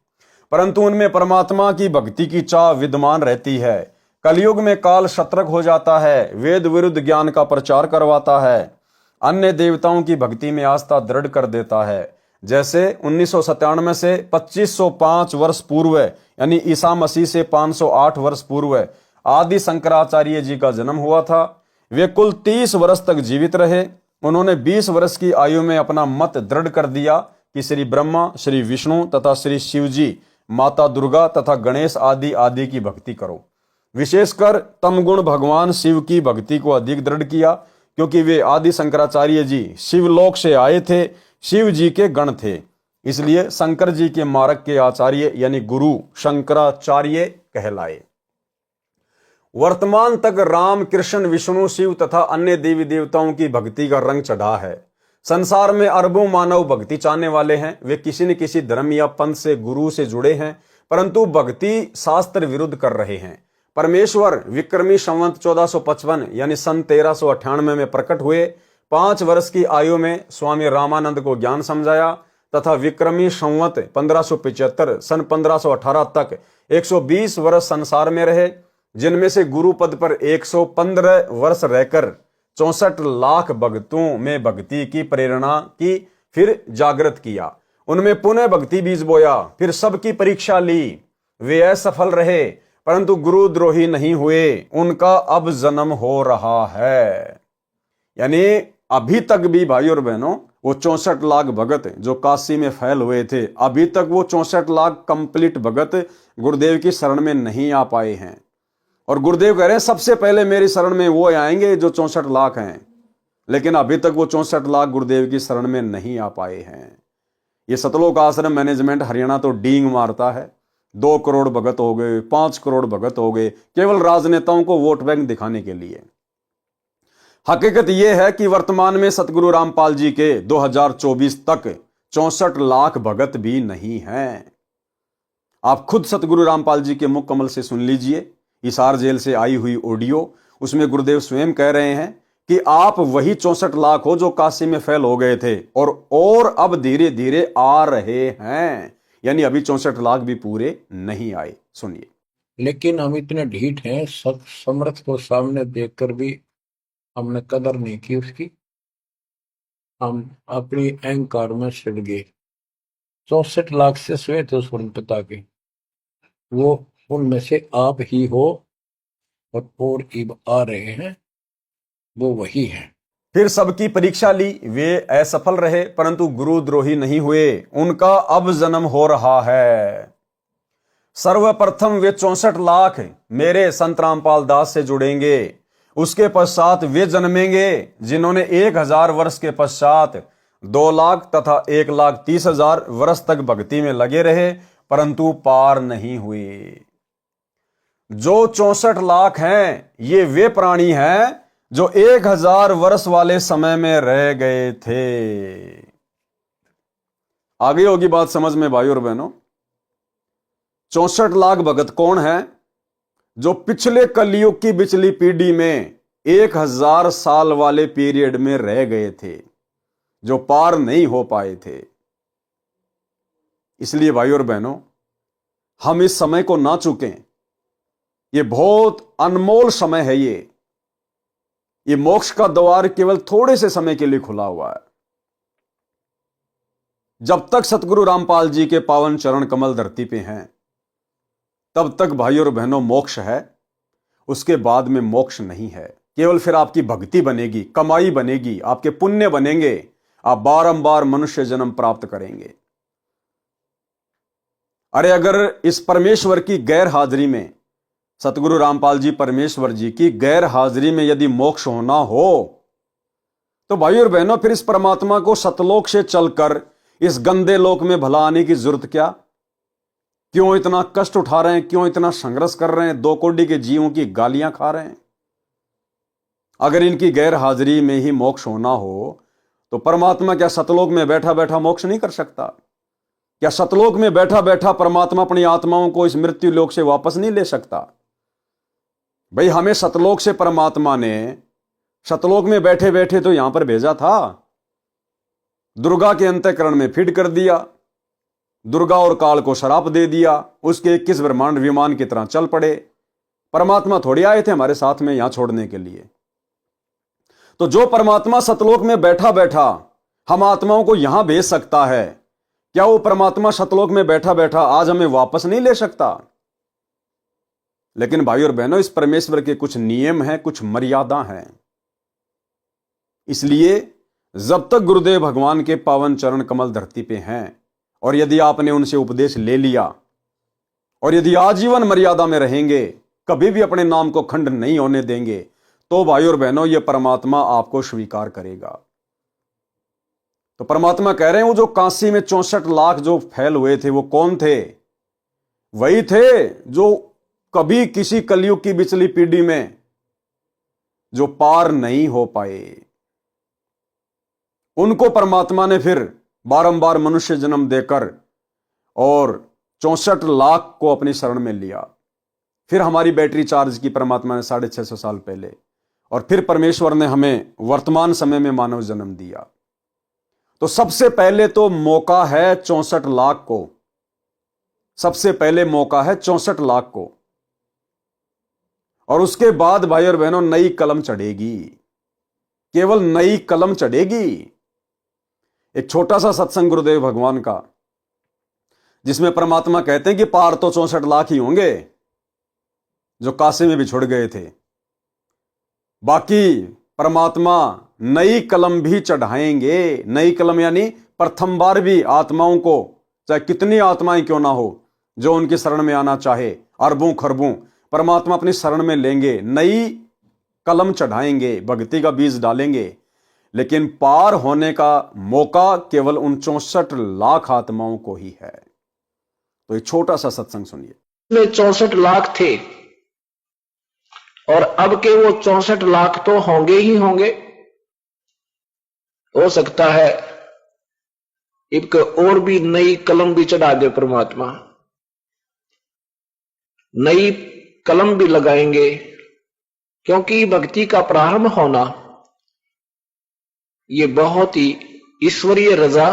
परंतु उनमें परमात्मा की भक्ति की चाह विद्यमान रहती है। कलयुग में काल सतर्क हो जाता है, वेद विरुद्ध ज्ञान का प्रचार करवाता है, अन्य देवताओं की भक्ति में आस्था दृढ़ कर देता है। जैसे 1997 से 2505 वर्ष पूर्व यानी ईसा मसीह से 508 वर्ष पूर्व आदि शंकराचार्य जी का जन्म हुआ था। वे कुल 30 वर्ष तक जीवित रहे। उन्होंने 20 वर्ष की आयु में अपना मत दृढ़ कर दिया कि श्री ब्रह्मा, श्री विष्णु तथा श्री शिव जी, माता दुर्गा तथा गणेश आदि आदि की भक्ति करो। विशेषकर तमगुण भगवान शिव की भक्ति को अधिक दृढ़ किया, क्योंकि वे आदि शंकराचार्य जी शिवलोक से आए थे, शिव जी के गण थे। इसलिए शंकर जी के मार्ग के आचार्य यानी गुरु शंकराचार्य कहलाए। वर्तमान तक राम, कृष्ण, विष्णु, शिव तथा अन्य देवी देवताओं की भक्ति का रंग चढ़ा है। संसार में अरबों मानव भक्ति चाहने वाले हैं। वे किसी न किसी धर्म या पंथ से, गुरु से जुड़े हैं, परंतु भक्ति शास्त्र विरुद्ध कर रहे हैं। परमेश्वर विक्रमी संवत 1455 यानी सन 1398 में प्रकट हुए। 5 वर्ष की आयु में स्वामी रामानंद को ज्ञान समझाया तथा विक्रमी संवत 1575 सन 1518 तक 120 वर्ष संसार में रहे, जिनमें से गुरु पद पर 115 वर्ष रहकर 64 लाख भक्तों में भक्ति की प्रेरणा की, फिर जागृत किया। उनमें पुनः भक्ति बीज बोया, फिर सबकी परीक्षा ली। वे असफल रहे, परंतु गुरुद्रोही नहीं हुए। उनका अब जन्म हो रहा है। यानी अभी तक भी भाई और बहनों, वो 64 लाख भगत जो काशी में फैल हुए थे, अभी तक वो 64 लाख कंप्लीट भगत गुरुदेव की शरण में नहीं आ पाए हैं। और गुरुदेव कह रहे हैं सबसे पहले मेरी शरण में वो आएंगे जो 64 लाख हैं, लेकिन अभी तक वो 64 लाख गुरुदेव की शरण में नहीं आ पाए हैं। ये सतलोक आश्रम मैनेजमेंट हरियाणा तो डींग मारता है। 2 करोड़ भगत हो गए, 5 करोड़ भगत हो गए, केवल राजनेताओं को वोट बैंक दिखाने के लिए। हकीकत यह है कि वर्तमान में सतगुरु रामपाल जी के 2024 तक 64 लाख भगत भी नहीं हैं। आप खुद सतगुरु रामपाल जी के मुख कमल से सुन लीजिए, हिसार जेल से आई हुई ऑडियो। उसमें गुरुदेव स्वयं कह रहे हैं कि आप वही 64 लाख हो जो काशी में फैल हो गए थे, और अब धीरे धीरे आ रहे हैं। यानी अभी 64 लाख भी पूरे नहीं आए। सुनिए। लेकिन हम इतने ढीठ हैं, सब समर्थ को सामने देखकर भी हमने कदर नहीं की उसकी। हम अपनी अहंकार में सिड़ गए। 64 लाख से श्वेत उस पिता के, वो उनमें से आप ही हो, और अब आ रहे हैं, वो वही हैं। फिर सबकी परीक्षा ली, वे असफल रहे, परंतु गुरुद्रोही नहीं हुए। उनका अब जन्म हो रहा है। सर्वप्रथम वे 64 लाख मेरे संत रामपाल दास से जुड़ेंगे। उसके पश्चात वे जन्मेंगे जिन्होंने 1000 वर्ष के पश्चात 2 लाख तथा 1,30,000 वर्ष तक भक्ति में लगे रहे, परंतु पार नहीं हुए। जो 64 लाख हैं, ये वे प्राणी हैं जो 1000 वर्ष वाले समय में रह गए थे। आ गई होगी बात समझ में भाई और बहनों। 64 लाख भगत कौन है? जो पिछले कलयुग की पिछली पीढ़ी में 1000 साल वाले पीरियड में रह गए थे, जो पार नहीं हो पाए थे। इसलिए भाई और बहनों, हम इस समय को ना चूकें। ये बहुत अनमोल समय है। ये मोक्ष का द्वार केवल थोड़े से समय के लिए खुला हुआ है। जब तक सतगुरु रामपाल जी के पावन चरण कमल धरती पे हैं, तब तक भाई और बहनों मोक्ष है। उसके बाद में मोक्ष नहीं है। केवल फिर आपकी भक्ति बनेगी, कमाई बनेगी, आपके पुण्य बनेंगे, आप बारंबार मनुष्य जन्म प्राप्त करेंगे। अरे अगर इस परमेश्वर की गैर हाजिरी में, सतगुरु रामपाल जी परमेश्वर जी की गैर हाजिरी में यदि मोक्ष होना हो, तो भाई और बहनों फिर इस परमात्मा को सतलोक से चलकर इस गंदे लोक में भला आने की जरूरत क्या? क्यों इतना कष्ट उठा रहे हैं? क्यों इतना संघर्ष कर रहे हैं? 2 कोड़ी के जीवों की गालियां खा रहे हैं। अगर इनकी गैर हाजिरी में ही मोक्ष होना हो, तो परमात्मा क्या सतलोक में बैठा बैठा मोक्ष नहीं कर सकता? क्या सतलोक में बैठा बैठा परमात्मा अपनी आत्माओं को इस मृत्यु लोक से वापस नहीं ले सकता? भाई हमें सतलोक से परमात्मा ने सतलोक में बैठे बैठे तो यहां पर भेजा था। दुर्गा के अंतःकरण में फीड कर दिया, दुर्गा और काल को शराप दे दिया, उसके 21 ब्रह्मांड विमान की तरह चल पड़े। परमात्मा थोड़ी आए थे हमारे साथ में यहां छोड़ने के लिए। तो जो परमात्मा सतलोक में बैठा बैठा हम आत्माओं को यहां भेज सकता है, क्या वो परमात्मा सतलोक में बैठा बैठा आज हमें वापस नहीं ले सकता? लेकिन भाई और बहनों, इस परमेश्वर के कुछ नियम हैं, कुछ मर्यादा हैं। इसलिए जब तक गुरुदेव भगवान के पावन चरण कमल धरती पे हैं, और यदि आपने उनसे उपदेश ले लिया, और यदि आजीवन मर्यादा में रहेंगे, कभी भी अपने नाम को खंड नहीं होने देंगे, तो भाई और बहनों ये परमात्मा आपको स्वीकार करेगा। तो परमात्मा कह रहे हैं, वो जो काशी में 64 लाख जो फैल हुए थे, वो कौन थे? वही थे जो कभी किसी कलयुग की पिछली पीढ़ी में जो पार नहीं हो पाए। उनको परमात्मा ने फिर बारंबार मनुष्य जन्म देकर और 64 लाख को अपनी शरण में लिया। फिर हमारी बैटरी चार्ज की परमात्मा ने 650 साल पहले, और फिर परमेश्वर ने हमें वर्तमान समय में मानव जन्म दिया। तो सबसे पहले तो मौका है 64 लाख को। सबसे पहले मौका है 64 लाख को, और उसके बाद भाई और बहनों नई कलम चढ़ेगी। केवल नई कलम चढ़ेगी। एक छोटा सा सत्संग गुरुदेव भगवान का, जिसमें परमात्मा कहते हैं कि पार तो 64 लाख ही होंगे जो काशी में बिछुड़ गए थे। बाकी परमात्मा नई कलम भी चढ़ाएंगे। नई कलम यानी प्रथम बार भी आत्माओं को, चाहे कितनी आत्माएं क्यों ना हो, जो उनकी शरण में आना चाहे, अरबों खरबों, परमात्मा अपनी शरण में लेंगे, नई कलम चढ़ाएंगे, भक्ति का बीज डालेंगे। लेकिन पार होने का मौका केवल उन 64 लाख आत्माओं को ही है। तो एक छोटा सा सत्संग सुनिए। में 64 लाख थे, और अब के वो 64 लाख तो होंगे ही होंगे। हो सकता है एक और भी नई कलम भी चढ़ा दे परमात्मा, नई कलम भी लगाएंगे। क्योंकि भक्ति का प्रारंभ होना ये बहुत ही ईश्वरीय रजा,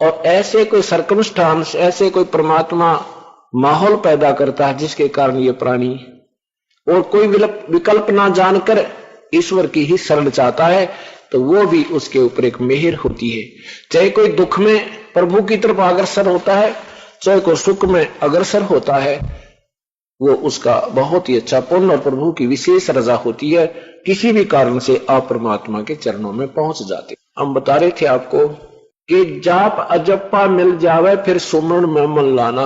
और ऐसे कोई सर्कमस्टांस, ऐसे कोई परमात्मा माहौल पैदा करता है जिसके कारण ये प्राणी और कोई विकल्प ना जानकर ईश्वर की ही शरण चाहता है, तो वो भी उसके ऊपर एक मेहर होती है। चाहे कोई दुख में प्रभु की तरफ अग्रसर होता है, चाहे कोई सुख में अग्रसर होता है, वो उसका बहुत ही अच्छा पुण्य और प्रभु की विशेष रजा होती है। किसी भी कारण से आप परमात्मा के चरणों में पहुंच जाते। हम बता रहे थे आपको कि जाप अजप्पा मिल जावे, फिर सुमरण में मन लाना।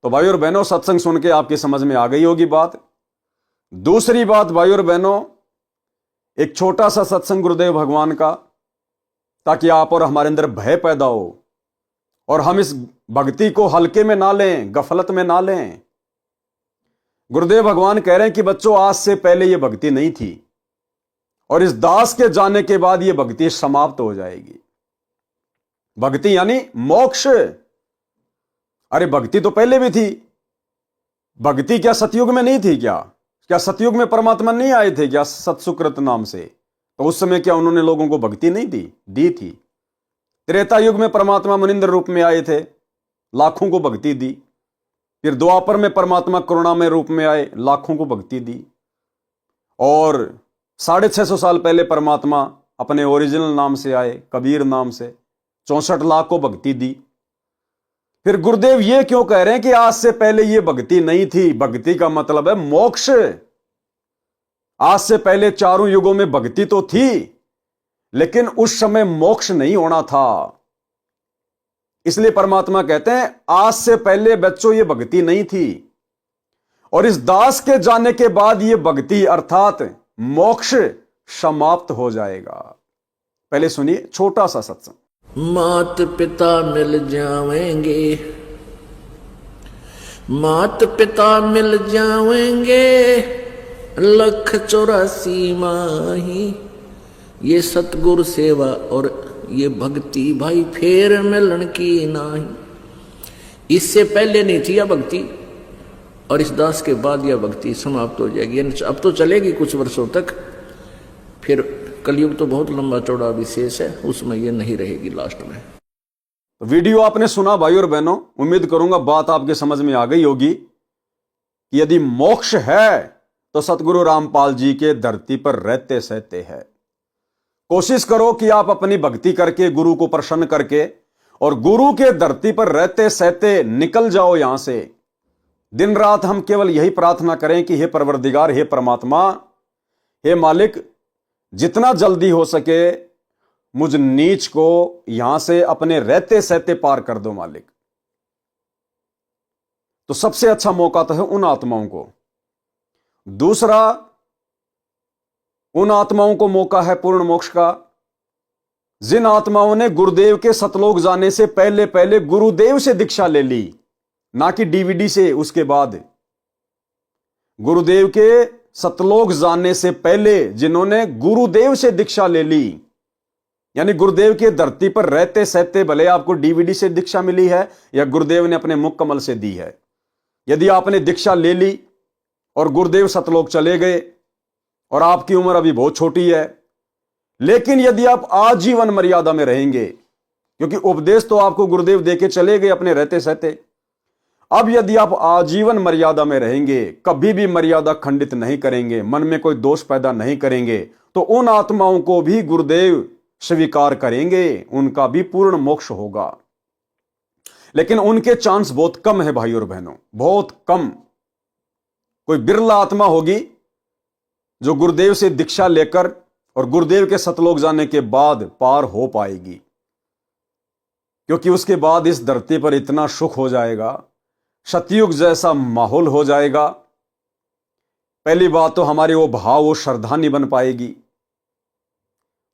तो भाई और बहनों, सत्संग सुन के आपकी समझ में आ गई होगी बात। दूसरी बात भाई और बहनों, एक छोटा सा सत्संग गुरुदेव भगवान का, ताकि आप और हमारे अंदर भय पैदा हो और हम इस भक्ति को हल्के में ना लें, गफलत में ना लें। गुरुदेव भगवान कह रहे हैं कि बच्चों, आज से पहले यह भक्ति नहीं थी, और इस दास के जाने के बाद यह भक्ति समाप्त हो जाएगी। भक्ति यानी मोक्ष। अरे भक्ति तो पहले भी थी। भक्ति क्या सतयुग में नहीं थी क्या? क्या सतयुग में परमात्मा नहीं आए थे क्या सत्सुकृत नाम से? तो उस समय क्या उन्होंने लोगों को भक्ति नहीं दी? दी थी। त्रेता युग में परमात्मा मुनिंद्र रूप में आए थे, लाखों को भक्ति दी। फिर द्वापर में परमात्मा करुणामय रूप में आए, लाखों को भक्ति दी। और 650 साल पहले परमात्मा अपने ओरिजिनल नाम से आए, कबीर नाम से, 64 लाख को भक्ति दी। फिर गुरुदेव ये क्यों कह रहे हैं कि आज से पहले ये भक्ति नहीं थी? भक्ति का मतलब है मोक्ष। आज से पहले चारों युगों में भक्ति तो थी, लेकिन उस समय मोक्ष नहीं होना था। इसलिए परमात्मा कहते हैं आज से पहले बच्चों ये भक्ति नहीं थी, और इस दास के जाने के बाद ये भक्ति अर्थात मोक्ष समाप्त हो जाएगा। पहले सुनिए छोटा सा सत्संग। मात पिता मिल जाएंगे, मात पिता मिल जाएंगे, 184 माही, ये सतगुरु सेवा और ये भक्ति भाई फेर मिलन की नाही। इससे पहले नहीं थी यह भक्ति, और इस दास के बाद यह भक्ति समाप्त हो जाएगी। अब तो चलेगी कुछ वर्षों तक, फिर कलयुग तो बहुत लंबा चौड़ा विशेष है, उसमें ये नहीं रहेगी लास्ट में। तो वीडियो आपने सुना भाई और बहनों, उम्मीद करूंगा बात आपके समझ में आ गई होगी कि यदि मोक्ष है तो सतगुरु रामपाल जी के धरती पर रहते सहते हैं। कोशिश करो कि आप अपनी भक्ति करके, गुरु को प्रसन्न करके, और गुरु के धरती पर रहते सहते निकल जाओ यहां से। दिन रात हम केवल यही प्रार्थना करें कि हे परवरदिगार, हे परमात्मा, हे मालिक, जितना जल्दी हो सके मुझ नीच को यहां से अपने रहते सहते पार कर दो मालिक। तो सबसे अच्छा मौका तो है उन आत्माओं को। दूसरा, उन आत्माओं को मौका है पूर्ण मोक्ष का जिन आत्माओं ने गुरुदेव के सतलोक जाने से पहले पहले गुरुदेव से दीक्षा ले ली, ना कि डीवीडी से। उसके बाद गुरुदेव के सतलोक जाने से पहले जिन्होंने गुरुदेव से दीक्षा ले ली, यानी गुरुदेव के धरती पर रहते सहते, भले आपको डीवीडी से दीक्षा मिली है या गुरुदेव ने अपने मुख कमल से दी है, यदि आपने दीक्षा ले ली और गुरुदेव सतलोक चले गए और आपकी उम्र अभी बहुत छोटी है, लेकिन यदि आप आजीवन मर्यादा में रहेंगे, क्योंकि उपदेश तो आपको गुरुदेव देके चले गए अपने रहते सहते, अब यदि आप आजीवन मर्यादा में रहेंगे, कभी भी मर्यादा खंडित नहीं करेंगे, मन में कोई दोष पैदा नहीं करेंगे, तो उन आत्माओं को भी गुरुदेव स्वीकार करेंगे, उनका भी पूर्ण मोक्ष होगा। लेकिन उनके चांस बहुत कम है भाई और बहनों, बहुत कम। कोई बिरला आत्मा होगी जो गुरुदेव से दीक्षा लेकर और गुरुदेव के सतलोक जाने के बाद पार हो पाएगी, क्योंकि उसके बाद इस धरती पर इतना सुख हो जाएगा, सतयुग जैसा माहौल हो जाएगा। पहली बात तो हमारे वो भाव, वो श्रद्धा नहीं बन पाएगी।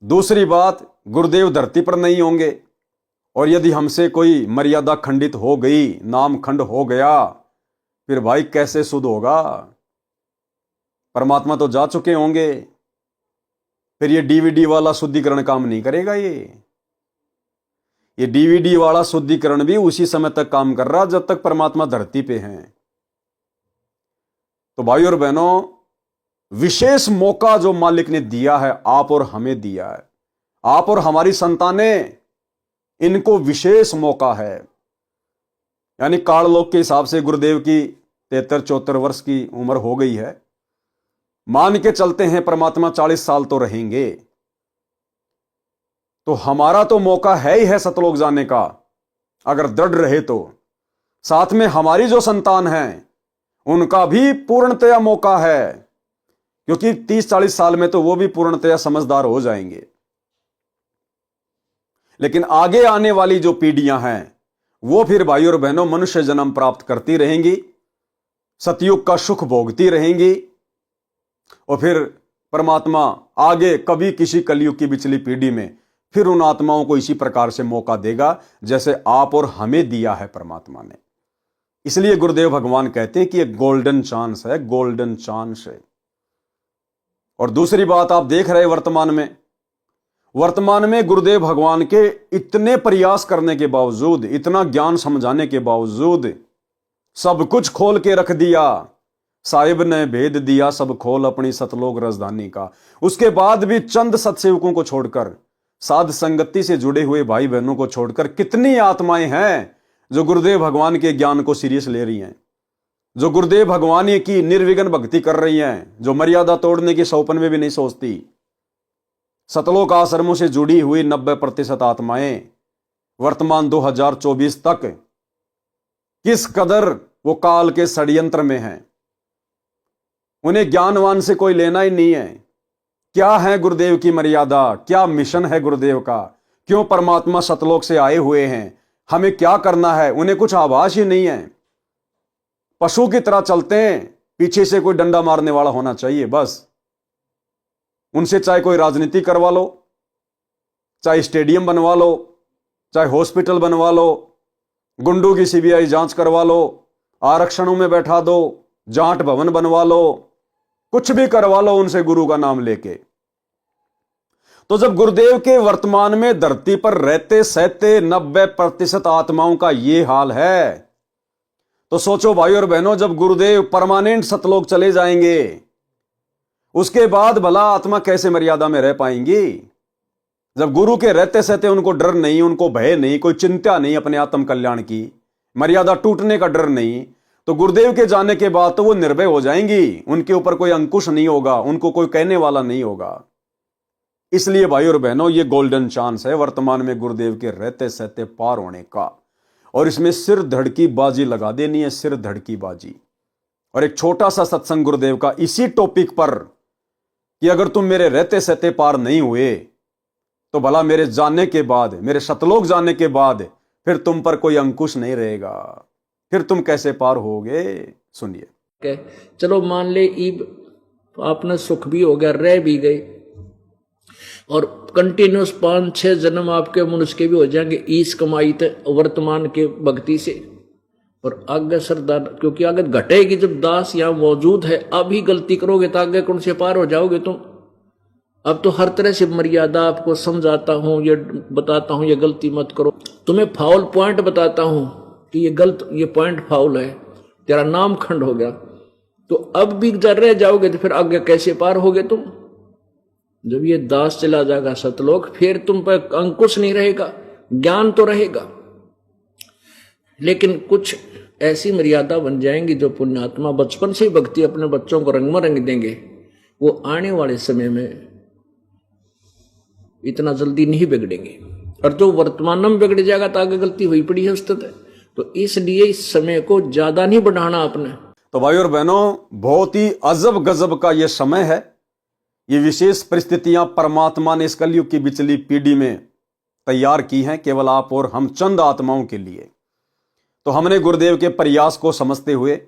दूसरी बात, गुरुदेव धरती पर नहीं होंगे, और यदि हमसे कोई मर्यादा खंडित हो गई, नाम खंड हो गया, फिर भाई कैसे शुद्ध होगा? परमात्मा तो जा चुके होंगे, फिर ये डीवीडी वाला शुद्धिकरण काम नहीं करेगा। ये डीवीडी वाला शुद्धिकरण भी उसी समय तक काम कर रहा जब तक परमात्मा धरती पे हैं। तो भाई और बहनों, विशेष मौका जो मालिक ने दिया है, आप और हमें दिया है, आप और हमारी संतानें, इनको विशेष मौका है। यानी काललोक के हिसाब से गुरुदेव की 73-74 वर्ष की उम्र हो गई है, मान के चलते हैं परमात्मा 40 साल तो रहेंगे, तो हमारा तो मौका है ही है सतलोक जाने का, अगर दृढ़ रहे तो। साथ में हमारी जो संतान है उनका भी पूर्णतया मौका है, क्योंकि 30-40 साल में तो वो भी पूर्णतया समझदार हो जाएंगे। लेकिन आगे आने वाली जो पीढ़ियां हैं वो फिर भाई और बहनों मनुष्य जन्म प्राप्त करती रहेंगी, सतयुग का सुख भोगती रहेंगी, और फिर परमात्मा आगे कभी किसी कलयुग की पिछली पीढ़ी में फिर उन आत्माओं को इसी प्रकार से मौका देगा जैसे आप और हमें दिया है परमात्मा ने। इसलिए गुरुदेव भगवान कहते हैं कि एक गोल्डन चांस है, गोल्डन चांस है। और दूसरी बात आप देख रहे वर्तमान में, वर्तमान में गुरुदेव भगवान के इतने प्रयास करने के बावजूद, इतना ज्ञान समझाने के बावजूद सब कुछ खोल के रख दिया। साहिब ने भेद दिया सब खोल अपनी सतलोक राजधानी का। उसके बाद भी चंद सत्सेवकों को छोड़कर, साध संगति से जुड़े हुए भाई बहनों को छोड़कर कितनी आत्माएं हैं जो गुरुदेव भगवान के ज्ञान को सीरियस ले रही हैं, जो गुरुदेव भगवान की निर्विघ्न भक्ति कर रही हैं, जो मर्यादा तोड़ने की सौपन में भी नहीं सोचती। सतलोक आश्रमों से जुड़ी हुई 90% आत्माएं वर्तमान 2024 तक किस कदर वो काल के षड्यंत्र में हैं। उन्हें ज्ञानवान से कोई लेना ही नहीं है। क्या है गुरुदेव की मर्यादा, क्या मिशन है गुरुदेव का, क्यों परमात्मा सतलोक से आए हुए हैं, हमें क्या करना है, उन्हें कुछ आभास ही नहीं है। पशु की तरह चलते हैं, पीछे से कोई डंडा मारने वाला होना चाहिए बस। उनसे चाहे कोई राजनीति करवा लो, चाहे स्टेडियम बनवा लो, चाहे हॉस्पिटल बनवा लो, गुंडों की सीबीआई जांच करवा लो, आरक्षणों में बैठा दो, जांच भवन बनवा लो, कुछ भी करवा लो उनसे गुरु का नाम लेके। तो जब गुरुदेव के वर्तमान में धरती पर रहते सहते 90% आत्माओं का ये हाल है, तो सोचो भाई और बहनों, जब गुरुदेव परमानेंट सतलोक चले जाएंगे, उसके बाद भला आत्मा कैसे मर्यादा में रह पाएंगी। जब गुरु के रहते सहते उनको डर नहीं, उनको भय नहीं, कोई चिंता नहीं अपने आत्म कल्याण की, मर्यादा टूटने का डर नहीं, तो गुरुदेव के जाने के बाद तो वो निर्भय हो जाएंगी। उनके ऊपर कोई अंकुश नहीं होगा, उनको कोई कहने वाला नहीं होगा। इसलिए भाई और बहनों, ये गोल्डन चांस है वर्तमान में गुरुदेव के रहते सहते पार होने का, और इसमें सिर धड़की बाजी लगा देनी है, सिर धड़की बाजी। और एक छोटा सा सत्संग गुरुदेव का इसी टॉपिक पर कि अगर तुम मेरे रहते सहते पार नहीं हुए तो भला मेरे जाने के बाद, मेरे सतलोक जाने के बाद फिर तुम पर कोई अंकुश नहीं रहेगा, फिर तुम कैसे पार होगे। सुनिए। चलो मान ले ईब आपने सुख भी हो गया, रह भी गए, और कंटिन्यूस 5-6 जन्म आपके मनुष्य के भी हो जाएंगे ईस कमाई थे वर्तमान के भक्ति से। और आगे सरदार, क्योंकि आगे घटेगी जब दास यहां मौजूद है, अभी गलती करोगे तो आगे कौन से पार हो जाओगे तुम। अब तो हर तरह से मर्यादा आपको समझाता हूं, ये बताता हूं, ये गलती मत करो, तुम्हें फाउल पॉइंट बताता हूं कि ये गलत, ये पॉइंट फाउल है, तेरा नाम खंड हो गया। तो अब भी जर रह जाओगे तो फिर आगे कैसे पार होगे तुम। जब ये दास चला जाएगा सतलोक, फिर तुम पर अंकुश नहीं रहेगा, ज्ञान तो रहेगा, लेकिन कुछ ऐसी मर्यादा बन जाएंगी जो पुण्यात्मा बचपन से ही भक्ति अपने बच्चों को रंग में रंग देंगे, वो आने वाले समय में इतना जल्दी नहीं बिगड़ेंगे। और जो वर्तमान में बिगड़ जाएगा तो आगे गलती हुई पड़ी है उस है। तो इसलिए इस समय को ज्यादा नहीं बढ़ाना आपने। तो भाई और बहनों, बहुत ही अजब गजब का यह समय है। ये विशेष परिस्थितियां परमात्मा ने इस कलयुग की बिचली पीढ़ी में तैयार की हैं, केवल आप और हम चंद आत्माओं के लिए। तो हमने गुरुदेव के प्रयास को समझते हुए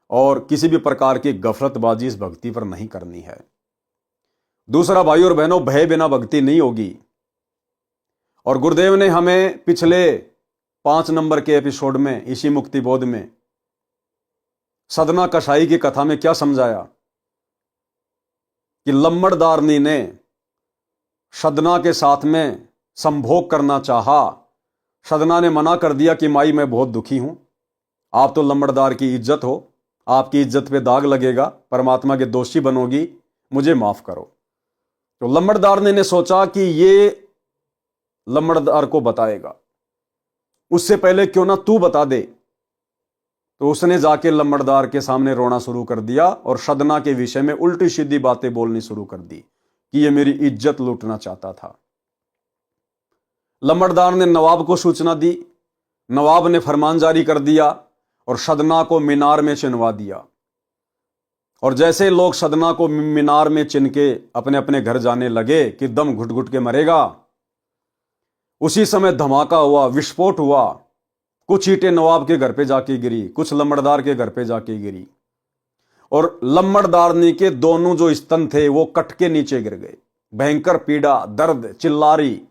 और किसी भी प्रकार की गफलतबाजी इस भक्ति पर नहीं करनी है। दूसरा भाई और बहनों, भय बिना भक्ति नहीं होगी। और गुरुदेव ने हमें पिछले 5 नंबर के एपिसोड में, इसी मुक्ति बोध में, सदना कसाई की कथा में क्या समझाया कि लम्बड़दारनी ने सदना के साथ में संभोग करना चाहा। सदना ने मना कर दिया कि माई मैं बहुत दुखी हूं, आप तो लम्बड़दार की इज्जत हो, आपकी इज्जत पे दाग लगेगा, परमात्मा के दोषी बनोगी, मुझे माफ करो। तो लम्बड़दारनी ने सोचा कि ये लम्बड़दार को बताएगा, उससे पहले क्यों ना तू बता दे। तो उसने जाके लम्बड़दार के सामने रोना शुरू कर दिया और सदना के विषय में उल्टी सीधी बातें बोलनी शुरू कर दी कि ये मेरी इज्जत लूटना चाहता था। लम्बड़दार ने नवाब को सूचना दी, नवाब ने फरमान जारी कर दिया और सदना को मीनार में चिनवा दिया। और जैसे लोग सदना को मीनार में चिन के अपने अपने घर जाने लगे कि दम घुट घुट के मरेगा, उसी समय धमाका हुआ, विस्फोट हुआ। कुछ ईंटें नवाब के घर पे जाके गिरी, कुछ लम्बड़दार के घर पे जाके गिरी, और लम्बड़दारनी के दोनों जो स्तन थे वो कट के नीचे गिर गए। भयंकर पीड़ा, दर्द, चिल्लारी।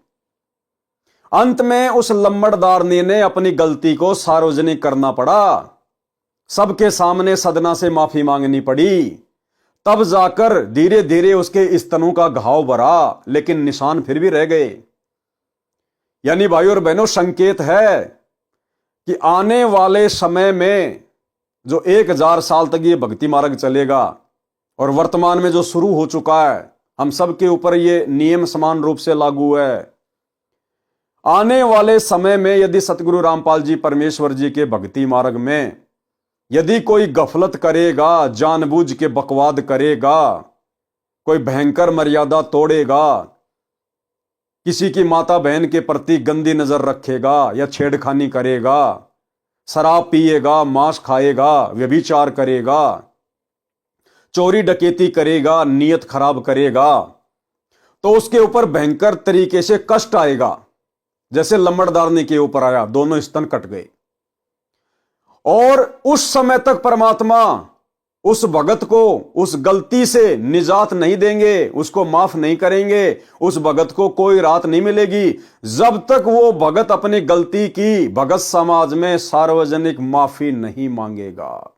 अंत में उस लम्बड़दारनी ने अपनी गलती को सार्वजनिक करना पड़ा, सबके सामने सदना से माफी मांगनी पड़ी। तब जाकर धीरे धीरे उसके स्तनों का घाव भरा, लेकिन निशान फिर भी रह गए। यानी भाई और बहनों, संकेत है कि आने वाले समय में जो 1000 साल तक ये भक्ति मार्ग चलेगा, और वर्तमान में जो शुरू हो चुका है, हम सब के ऊपर ये नियम समान रूप से लागू है। आने वाले समय में यदि सतगुरु रामपाल जी परमेश्वर जी के भक्ति मार्ग में यदि कोई गफलत करेगा, जानबूझ के बकवाद करेगा, कोई भयंकर मर्यादा तोड़ेगा, किसी की माता बहन के प्रति गंदी नजर रखेगा या छेड़खानी करेगा, शराब पिएगा, मांस खाएगा, व्यभिचार करेगा, चोरी डकैती करेगा, नियत खराब करेगा, तो उसके ऊपर भयंकर तरीके से कष्ट आएगा, जैसे लम्बड़दारनी के ऊपर आया, दोनों स्तन कट गए। और उस समय तक परमात्मा उस भगत को उस गलती से निजात नहीं देंगे, उसको माफ नहीं करेंगे। उस भगत को कोई राहत नहीं मिलेगी जब तक वो भगत अपनी गलती की भगत समाज में सार्वजनिक माफी नहीं मांगेगा।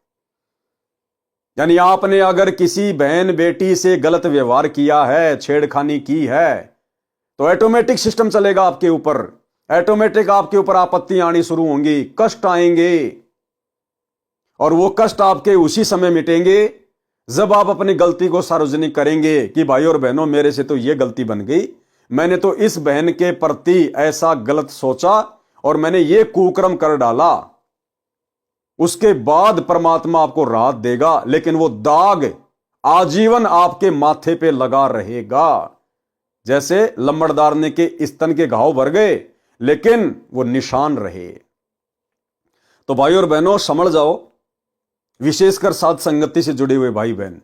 यानी आपने अगर किसी बहन बेटी से गलत व्यवहार किया है, छेड़खानी की है, तो ऑटोमेटिक सिस्टम चलेगा आपके ऊपर, ऑटोमेटिक आपके ऊपर आपत्तियां आनी शुरू होंगी, कष्ट आएंगे। और वो कष्ट आपके उसी समय मिटेंगे जब आप अपनी गलती को सार्वजनिक करेंगे कि भाई और बहनों, मेरे से तो ये गलती बन गई, मैंने तो इस बहन के प्रति ऐसा गलत सोचा और मैंने ये कुकर्म कर डाला। उसके बाद परमात्मा आपको राहत देगा, लेकिन वो दाग आजीवन आपके माथे पे लगा रहेगा। जैसे लम्बड़दारने के स्तन के घाव भर गए, लेकिन वो निशान रहे। तो भाई और बहनों, समझ जाओ, विशेषकर साध संगति से जुड़े हुए भाई बहन,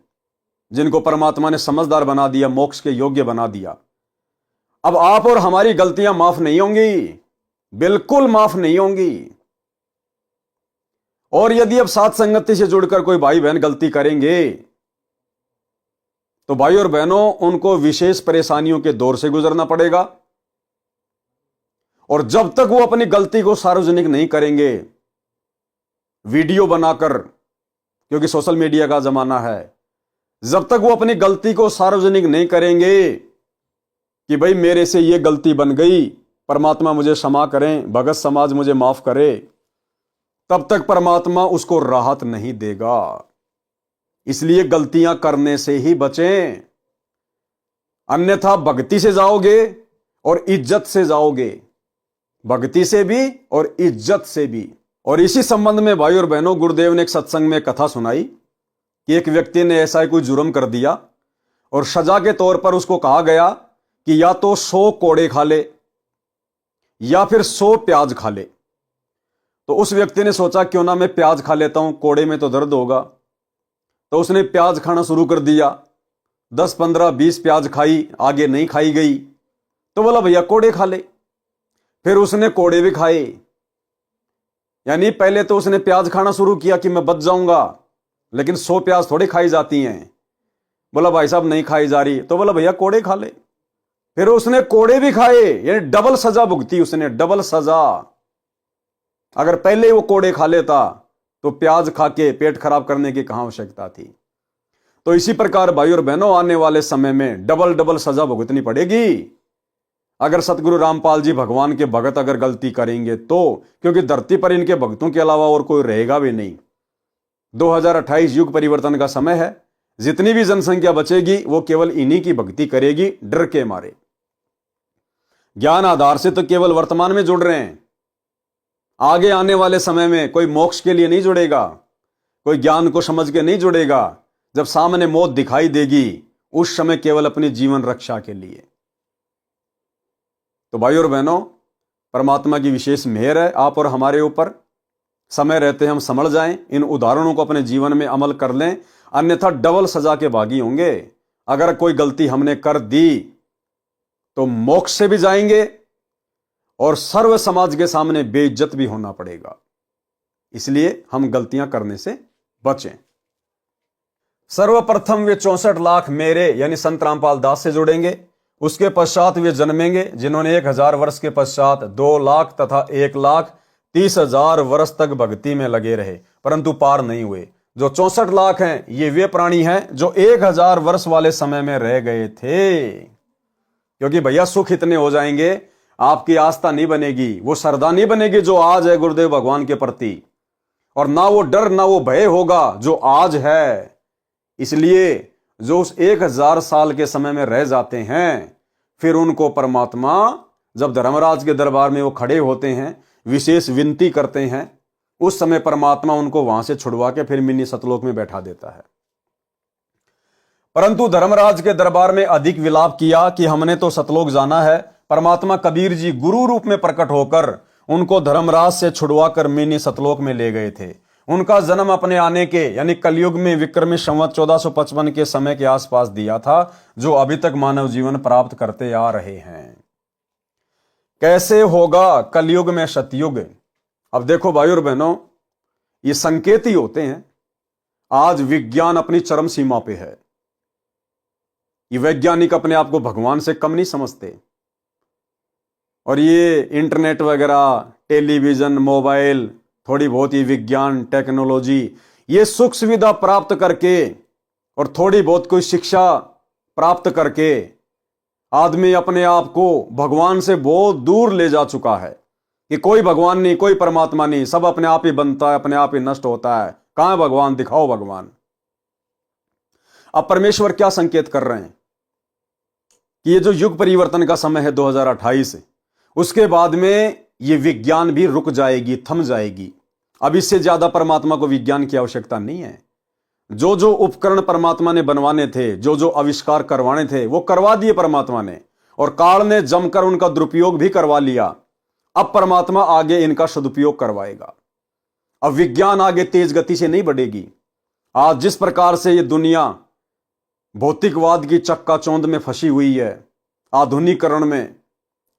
जिनको परमात्मा ने समझदार बना दिया, मोक्ष के योग्य बना दिया, अब आप और हमारी गलतियां माफ नहीं होंगी, बिल्कुल माफ नहीं होंगी। और यदि अब साध संगति से जुड़कर कोई भाई बहन गलती करेंगे, तो भाई और बहनों, उनको विशेष परेशानियों के दौर से गुजरना पड़ेगा। और जब तक वो अपनी गलती को सार्वजनिक नहीं करेंगे, वीडियो बनाकर, क्योंकि सोशल मीडिया का जमाना है, जब तक वो अपनी गलती को सार्वजनिक नहीं करेंगे कि भाई मेरे से ये गलती बन गई, परमात्मा मुझे क्षमा करें, भगत समाज मुझे माफ करे, तब तक परमात्मा उसको राहत नहीं देगा। इसलिए गलतियां करने से ही बचें, अन्यथा भक्ति से जाओगे और इज्जत से जाओगे, भक्ति से भी और इज्जत से भी। और इसी संबंध में भाई और बहनों, गुरुदेव ने एक सत्संग में कथा सुनाई कि एक व्यक्ति ने ऐसा कोई जुर्म कर दिया और सजा के तौर पर उसको कहा गया कि या तो 100 कोड़े खा ले या फिर 100 प्याज खा ले। तो उस व्यक्ति ने सोचा क्यों ना मैं प्याज खा लेता हूं, कोड़े में तो दर्द होगा। तो उसने प्याज खाना शुरू कर दिया, 10, 15, 20 प्याज खाई, आगे नहीं खाई गई। तो बोला भैया कोड़े खा ले। फिर उसने कोड़े भी खाए। यानी पहले तो उसने प्याज खाना शुरू किया कि मैं बच जाऊंगा, लेकिन 100 प्याज थोड़ी खाई जाती हैं। बोला भाई साहब नहीं खाई जा रही। तो बोला भैया कोड़े खा ले। फिर उसने कोड़े भी खाए, यानी डबल सजा भुगती उसने, डबल सजा। अगर पहले ही वो कोड़े खा लेता तो प्याज खा के पेट खराब करने की कहां आवश्यकता थी। तो इसी प्रकार भाई और बहनों, आने वाले समय में डबल डबल सजा भुगतनी पड़ेगी अगर सतगुरु रामपाल जी भगवान के भगत अगर गलती करेंगे तो, क्योंकि धरती पर इनके भक्तों के अलावा और कोई रहेगा भी नहीं। 2028 युग परिवर्तन का समय है, जितनी भी जनसंख्या बचेगी वो केवल इन्हीं की भक्ति करेगी, डर के मारे। ज्ञान आधार से तो केवल वर्तमान में जुड़ रहे हैं, आगे आने वाले समय में कोई मोक्ष के लिए नहीं जुड़ेगा, कोई ज्ञान को समझ के नहीं जुड़ेगा। जब सामने मौत दिखाई देगी उस समय केवल अपनी जीवन रक्षा के लिए। तो भाई और बहनों, परमात्मा की विशेष मेहर है आप और हमारे ऊपर। समय रहते हम समझ जाएं, इन उदाहरणों को अपने जीवन में अमल कर लें, अन्यथा डबल सजा के भागी होंगे। अगर कोई गलती हमने कर दी तो मोक्ष से भी जाएंगे और सर्व समाज के सामने बेइज्जत भी होना पड़ेगा। इसलिए हम गलतियां करने से बचें। सर्वप्रथम वे 64 लाख मेरे यानी संत रामपाल दास से जुड़ेंगे। उसके पश्चात वे जन्मेंगे जिन्होंने 1000 वर्ष के पश्चात 2 लाख तथा 1,30,30,000 वर्ष तक भक्ति में लगे रहे, परंतु पार नहीं हुए। जो 64 लाख हैं ये वे प्राणी हैं जो 1000 वर्ष वाले समय में रह गए थे। क्योंकि भैया सुख इतने हो जाएंगे, आपकी आस्था नहीं बनेगी, वो श्रद्धा नहीं बनेगी जो आज है गुरुदेव भगवान के प्रति, और ना वो डर ना वो भय होगा जो आज है। इसलिए जो उस 1000 साल के समय में रह जाते हैं, फिर उनको परमात्मा जब धर्मराज के दरबार में वो खड़े होते हैं, विशेष विनती करते हैं, उस समय परमात्मा उनको वहां से छुड़वा के फिर मिनी सतलोक में बैठा देता है। परंतु धर्मराज के दरबार में अधिक विलाप किया कि हमने तो सतलोक जाना है। परमात्मा कबीर जी गुरु रूप में प्रकट होकर उनको धर्मराज से छुड़वाकर मिनी सतलोक में ले गए थे। उनका जन्म अपने आने के यानी कलयुग में विक्रमी संवत 1455 के समय के आसपास दिया था, जो अभी तक मानव जीवन प्राप्त करते आ रहे हैं। कैसे होगा कलयुग में सतयुग? अब देखो भाई और बहनों, ये संकेत ही होते हैं। आज विज्ञान अपनी चरम सीमा पे है। ये वैज्ञानिक अपने आप को भगवान से कम नहीं समझते, और ये इंटरनेट वगैरह, टेलीविजन, मोबाइल, थोड़ी बहुत ही विज्ञान टेक्नोलॉजी, ये सुख सुविधा प्राप्त करके और थोड़ी बहुत कोई शिक्षा प्राप्त करके आदमी अपने आप को भगवान से बहुत दूर ले जा चुका है कि कोई भगवान नहीं, कोई परमात्मा नहीं, सब अपने आप ही बनता है, अपने आप ही नष्ट होता है। कहां है भगवान? दिखाओ भगवान। अब परमेश्वर क्या संकेत कर रहे हैं कि ये जो युग परिवर्तन का समय है 2028, उसके बाद में ये विज्ञान भी रुक जाएगी, थम जाएगी। अब इससे ज्यादा परमात्मा को विज्ञान की आवश्यकता नहीं है। जो जो उपकरण परमात्मा ने बनवाने थे, जो जो आविष्कार करवाने थे, वो करवा दिए परमात्मा ने, और काल ने जमकर उनका दुरुपयोग भी करवा लिया। अब परमात्मा आगे इनका सदुपयोग करवाएगा। अब विज्ञान आगे तेज गति से नहीं बढ़ेगी। आज जिस प्रकार से ये दुनिया भौतिकवाद की चक्काचौंध में फंसी हुई है, आधुनिकीकरण में,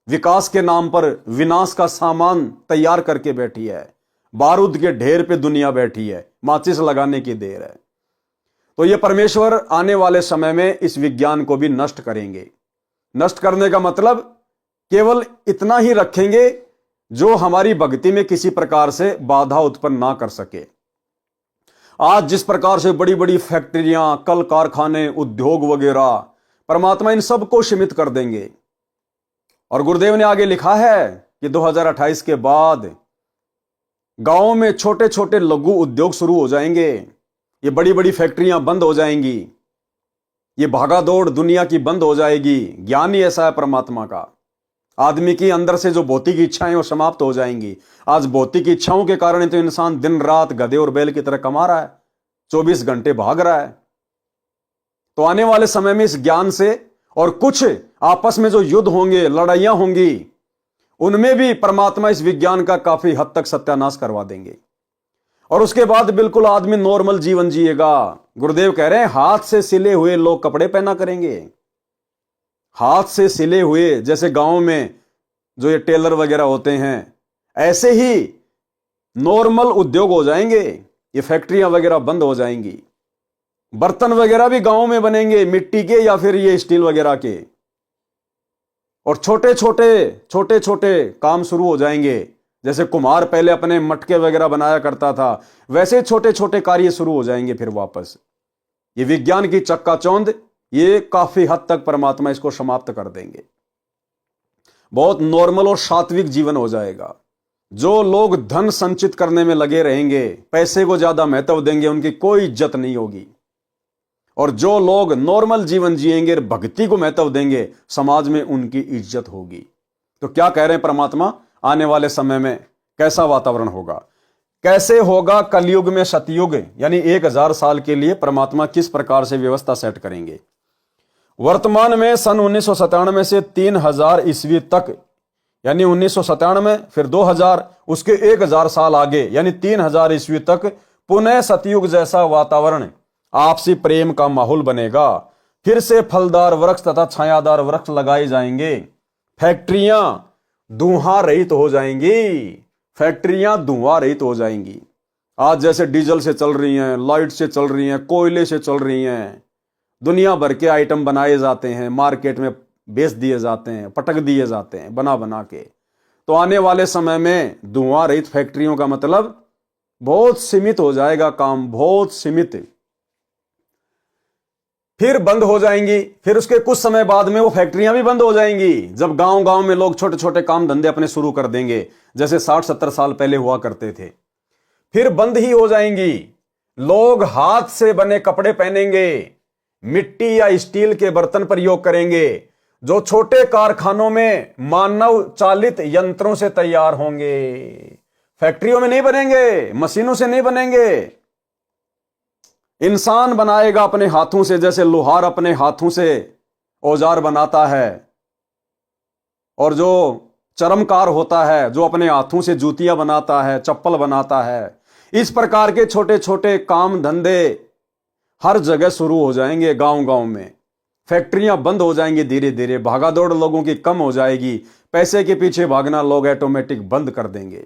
विकास के नाम पर विनाश का सामान तैयार करके बैठी है, बारूद के ढेर पे दुनिया बैठी है, माचिस लगाने की देर है। तो ये परमेश्वर आने वाले समय में इस विज्ञान को भी नष्ट करेंगे। नष्ट करने का मतलब केवल इतना ही रखेंगे जो हमारी भक्ति में किसी प्रकार से बाधा उत्पन्न ना कर सके। आज जिस प्रकार से बड़ी बड़ी फैक्ट्रियां, कल कारखाने, उद्योग वगैरह, परमात्मा इन सब को सीमित कर देंगे। और गुरुदेव ने आगे लिखा है कि 2028 के बाद गांवों में छोटे छोटे लघु उद्योग शुरू हो जाएंगे। ये बड़ी बड़ी फैक्ट्रियां बंद हो जाएंगी, ये भागादौड़ दुनिया की बंद हो जाएगी। ज्ञान ही ऐसा है परमात्मा का। आदमी की अंदर से जो भौतिक इच्छाएं वो समाप्त हो जाएंगी। आज भौतिक इच्छाओं के कारण तो इंसान दिन रात गधे और बैल की तरह कमा रहा है, 24 घंटे भाग रहा है। तो आने वाले समय में इस ज्ञान से, और कुछ आपस में जो युद्ध होंगे, लड़ाइयां होंगी, उनमें भी परमात्मा इस विज्ञान का काफी हद तक सत्यानाश करवा देंगे। और उसके बाद बिल्कुल आदमी नॉर्मल जीवन जिएगा। गुरुदेव कह रहे हैं हाथ से सिले हुए लोग कपड़े पहना करेंगे। हाथ से सिले हुए, जैसे गांव में जो ये टेलर वगैरह होते हैं, ऐसे ही नॉर्मल उद्योग हो जाएंगे। ये फैक्ट्रियां वगैरह बंद हो जाएंगी। बर्तन वगैरह भी गांव में बनेंगे, मिट्टी के या फिर ये स्टील वगैरह के। और छोटे छोटे काम शुरू हो जाएंगे। जैसे कुम्हार पहले अपने मटके वगैरह बनाया करता था, वैसे छोटे छोटे कार्य शुरू हो जाएंगे फिर वापस। ये विज्ञान की चक्काचौंध, ये काफी हद तक परमात्मा इसको समाप्त कर देंगे। बहुत नॉर्मल और सात्विक जीवन हो जाएगा। जो लोग धन संचित करने में लगे रहेंगे, पैसे को ज्यादा महत्व देंगे, उनकी कोई इज्जत नहीं होगी। और जो लोग नॉर्मल जीवन जिएंगे, भक्ति को महत्व देंगे, समाज में उनकी इज्जत होगी। तो क्या कह रहे हैं परमात्मा? आने वाले समय में कैसा वातावरण होगा, कैसे होगा कलयुग में सतयुग, यानी 1000 साल के लिए परमात्मा किस प्रकार से व्यवस्था सेट करेंगे। वर्तमान में सन 1997 से 3000 ईस्वी तक, यानी 1997 फिर 2000, उसके 1000 साल आगे यानी 3000 ईस्वी तक पुनः सतयुग जैसा वातावरण, आपसी प्रेम का माहौल बनेगा। फिर से फलदार वृक्ष तथा छायादार वृक्ष लगाए जाएंगे। फैक्ट्रियां धुआं रहित हो जाएंगी। फैक्ट्रियां धुआं रहित हो जाएंगी। आज जैसे डीजल से चल रही हैं, लाइट से चल रही हैं, कोयले से चल रही हैं, दुनिया भर के आइटम बनाए जाते हैं, मार्केट में बेच दिए जाते हैं, पटक दिए जाते हैं बना बना के। तो आने वाले समय में धुआं रहित फैक्ट्रियों का मतलब बहुत सीमित हो जाएगा काम, बहुत सीमित। फिर बंद हो जाएंगी, फिर उसके कुछ समय बाद में वो फैक्ट्रियां भी बंद हो जाएंगी, जब गांव गांव में लोग छोटे छोटे काम धंधे अपने शुरू कर देंगे, जैसे 60-70 साल पहले हुआ करते थे। फिर बंद ही हो जाएंगी। लोग हाथ से बने कपड़े पहनेंगे, मिट्टी या स्टील के बर्तन प्रयोग करेंगे, जो छोटे कारखानों में मानव चालित यंत्रों से तैयार होंगे। फैक्ट्रियों में नहीं बनेंगे, मशीनों से नहीं बनेंगे। इंसान बनाएगा अपने हाथों से, जैसे लोहार अपने हाथों से औजार बनाता है, और जो चर्मकार होता है जो अपने हाथों से जूतियां बनाता है, चप्पल बनाता है। इस प्रकार के छोटे छोटे काम धंधे हर जगह शुरू हो जाएंगे। गांव गांव में फैक्ट्रियां बंद हो जाएंगी, धीरे धीरे भागादौड़ लोगों की कम हो जाएगी, पैसे के पीछे भागना लोग ऑटोमेटिक बंद कर देंगे।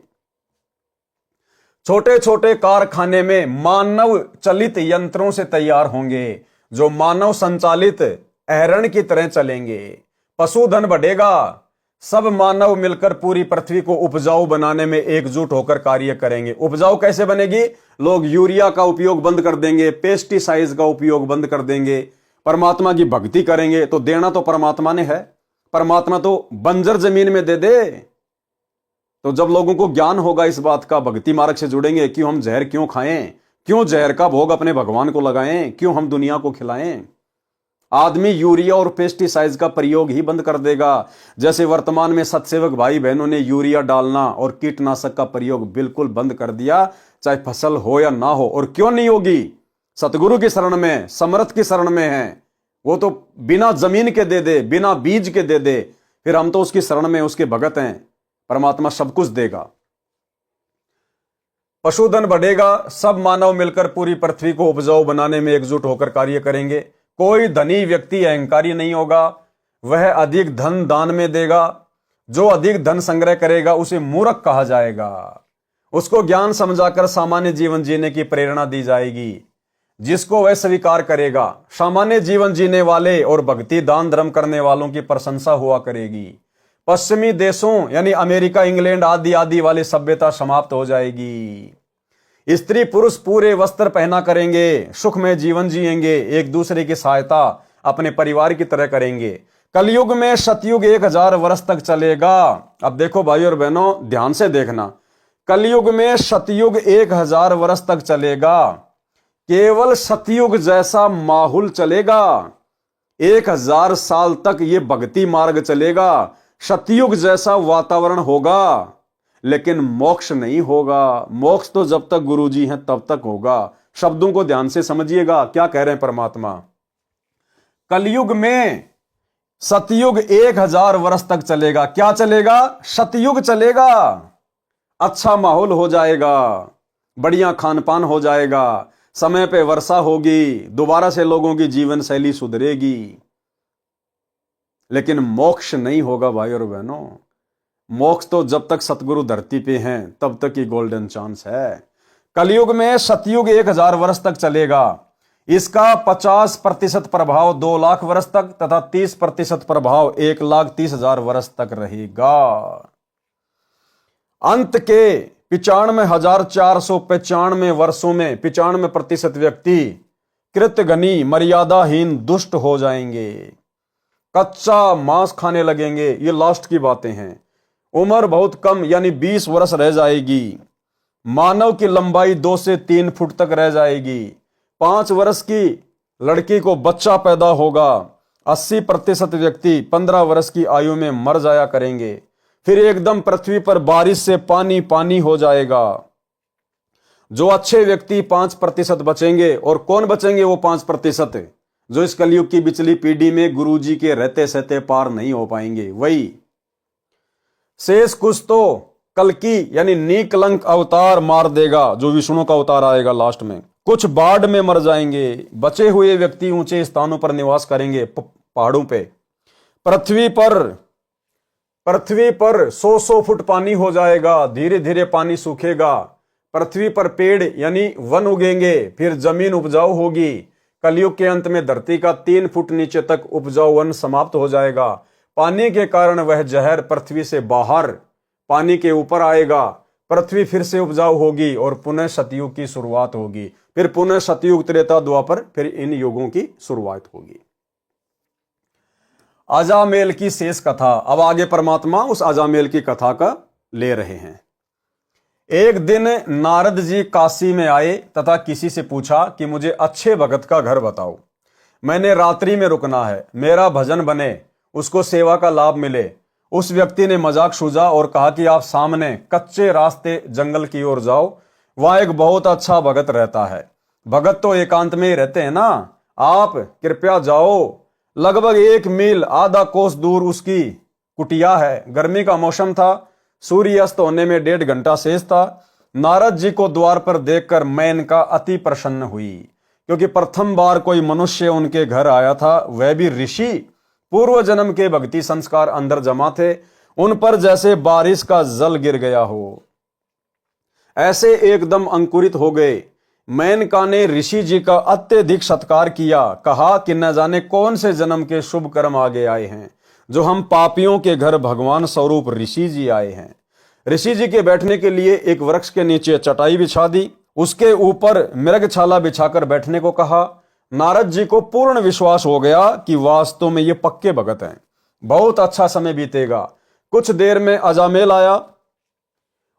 छोटे छोटे कारखाने में मानव चलित यंत्रों से तैयार होंगे, जो मानव संचालित अहरण की तरह चलेंगे। पशुधन बढ़ेगा, सब मानव मिलकर पूरी पृथ्वी को उपजाऊ बनाने में एकजुट होकर कार्य करेंगे। उपजाऊ कैसे बनेगी? लोग यूरिया का उपयोग बंद कर देंगे, पेस्टिसाइड्स का उपयोग बंद कर देंगे, परमात्मा की भक्ति करेंगे। तो देना तो परमात्मा ने है, परमात्मा तो बंजर जमीन में दे दे। तो जब लोगों को ज्ञान होगा इस बात का, भक्ति मार्ग से जुड़ेंगे, क्यों हम जहर क्यों खाएं, क्यों जहर का भोग अपने भगवान को लगाएं, क्यों हम दुनिया को खिलाएं। आदमी यूरिया और पेस्टिसाइड्स का प्रयोग ही बंद कर देगा। जैसे वर्तमान में सतसेवक भाई बहनों ने यूरिया डालना और कीटनाशक का प्रयोग बिल्कुल बंद कर दिया, चाहे फसल हो या ना हो। और क्यों नहीं होगी? सतगुरु की शरण में, समर्थ की शरण में है। वो तो बिना जमीन के दे दे, बिना बीज के दे दे, फिर हम तो उसकी शरण में, उसके भगत हैं। परमात्मा सब कुछ देगा। पशुधन बढ़ेगा, सब मानव मिलकर पूरी पृथ्वी को उपजाऊ बनाने में एकजुट होकर कार्य करेंगे। कोई धनी व्यक्ति अहंकारी नहीं होगा, वह अधिक धन दान में देगा। जो अधिक धन संग्रह करेगा उसे मूर्ख कहा जाएगा। उसको ज्ञान समझाकर सामान्य जीवन जीने की प्रेरणा दी जाएगी, जिसको वह स्वीकार करेगा। सामान्य जीवन जीने वाले और भक्ति दान धर्म करने वालों की प्रशंसा हुआ करेगी। पश्चिमी देशों यानी अमेरिका, इंग्लैंड आदि आदि वाली सभ्यता समाप्त हो जाएगी। स्त्री पुरुष पूरे वस्त्र पहना करेंगे, सुख में जीवन जिएंगे, एक दूसरे की सहायता अपने परिवार की तरह करेंगे। कलयुग में सतयुग 1000 वर्ष तक चलेगा। अब देखो भाई और बहनों, ध्यान से देखना, कलयुग में सतयुग 1000 वर्ष तक चलेगा। केवल सतयुग जैसा माहौल चलेगा, 1000 साल तक ये भक्ति मार्ग चलेगा। सतयुग जैसा वातावरण होगा, लेकिन मोक्ष नहीं होगा। मोक्ष तो जब तक गुरुजी हैं तब तक होगा। शब्दों को ध्यान से समझिएगा, क्या कह रहे हैं परमात्मा। कलयुग में सतयुग 1000 वर्ष तक चलेगा। क्या चलेगा? सतयुग चलेगा। अच्छा माहौल हो जाएगा, बढ़िया खान पान हो जाएगा, समय पे वर्षा होगी, दोबारा से लोगों की जीवन शैली सुधरेगी। लेकिन मोक्ष नहीं होगा भाई और बहनों। मोक्ष तो जब तक सतगुरु धरती पे हैं तब तक ही गोल्डन चांस है। कलयुग में सतयुग 1000 वर्ष तक चलेगा। इसका 50% प्रभाव 2 लाख वर्ष तक तथा 30% प्रभाव 1,30,000 वर्ष तक रहेगा। अंत के 95,495 वर्षों में 95% व्यक्ति कृतघ्नी मर्यादाहीन दुष्ट हो जाएंगे, कच्चा मांस खाने लगेंगे। ये लास्ट की बातें हैं। उम्र बहुत कम यानी 20 वर्ष रह जाएगी। मानव की लंबाई 2 से 3 फुट तक रह जाएगी। 5 वर्ष की लड़की को बच्चा पैदा होगा। 80% व्यक्ति 15 वर्ष की आयु में मर जाया करेंगे। फिर एकदम पृथ्वी पर बारिश से पानी पानी हो जाएगा। जो अच्छे व्यक्ति 5% बचेंगे। और कौन बचेंगे वो 5%? जो इस कलयुग की पिछली पीढ़ी में गुरुजी के रहते सहते पार नहीं हो पाएंगे। वही शेष कुछ तो कल्कि यानी निकलंक अवतार मार देगा, जो विष्णु का अवतार आएगा लास्ट में। कुछ बाढ़ में मर जाएंगे। बचे हुए व्यक्ति ऊंचे स्थानों पर निवास करेंगे, पहाड़ों पे। पृथ्वी पर 100 फुट पानी हो जाएगा। धीरे धीरे पानी सूखेगा। पृथ्वी पर पेड़ यानी वन उगेंगे, फिर जमीन उपजाऊ होगी। कलयुग के अंत में धरती का 3 फुट नीचे तक उपजाऊ वन समाप्त हो जाएगा। पानी के कारण वह जहर पृथ्वी से बाहर पानी के ऊपर आएगा। पृथ्वी फिर से उपजाऊ होगी और पुनः सतयुग की शुरुआत होगी। फिर पुनः सतयुग, त्रेता, द्वापर, फिर इन युगों की शुरुआत होगी। अजामेल की शेष कथा। अब आगे परमात्मा उस अजामेल की कथा का ले रहे हैं। एक दिन नारद जी काशी में आए तथा किसी से पूछा कि मुझे अच्छे भगत का घर बताओ, मैंने रात्रि में रुकना है, मेरा भजन बने, उसको सेवा का लाभ मिले। उस व्यक्ति ने मजाक सूझा और कहा कि आप सामने कच्चे रास्ते जंगल की ओर जाओ, वहां एक बहुत अच्छा भगत रहता है। भगत तो एकांत में ही रहते हैं ना, आप कृपया जाओ। लगभग 1 मील आधा कोस दूर उसकी कुटिया है। गर्मी का मौसम था, सूर्य अस्त होने में 1.5 घंटा शेष था। नारद जी को द्वार पर देखकर मेनका अति प्रसन्न हुई, क्योंकि प्रथम बार कोई मनुष्य उनके घर आया था, वह भी ऋषि। पूर्व जन्म के भक्ति संस्कार अंदर जमा थे, उन पर जैसे बारिश का जल गिर गया हो, ऐसे एकदम अंकुरित हो गए। मेनका ने ऋषि जी का अत्यधिक सत्कार किया, कहा कि न जाने कौन से जन्म के शुभ कर्म आगे आए हैं, जो हम पापियों के घर भगवान स्वरूप ऋषि जी आए हैं। ऋषि जी के बैठने के लिए एक वृक्ष के नीचे चटाई बिछा दी, उसके ऊपर मृगछाला बिछाकर बैठने को कहा। नारद जी को पूर्ण विश्वास हो गया कि वास्तव में ये पक्के भगत हैं, बहुत अच्छा समय बीतेगा। कुछ देर में अजामेल आया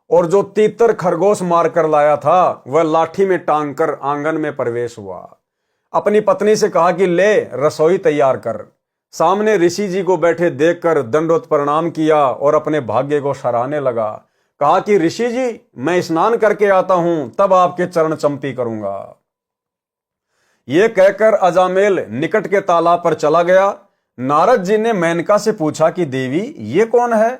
और जो तीतर खरगोश मारकर लाया था वह लाठी में टांग कर आंगन में प्रवेश हुआ। अपनी पत्नी से कहा कि ले रसोई तैयार कर। सामने ऋषि जी को बैठे देखकर दंडवत प्रणाम किया और अपने भाग्य को सराहने लगा। कहा कि ऋषि जी, मैं स्नान करके आता हूं, तब आपके चरण चंपी करूंगा। यह कहकर अजामेल निकट के तालाब पर चला गया। नारद जी ने मेनका से पूछा कि देवी, ये कौन है?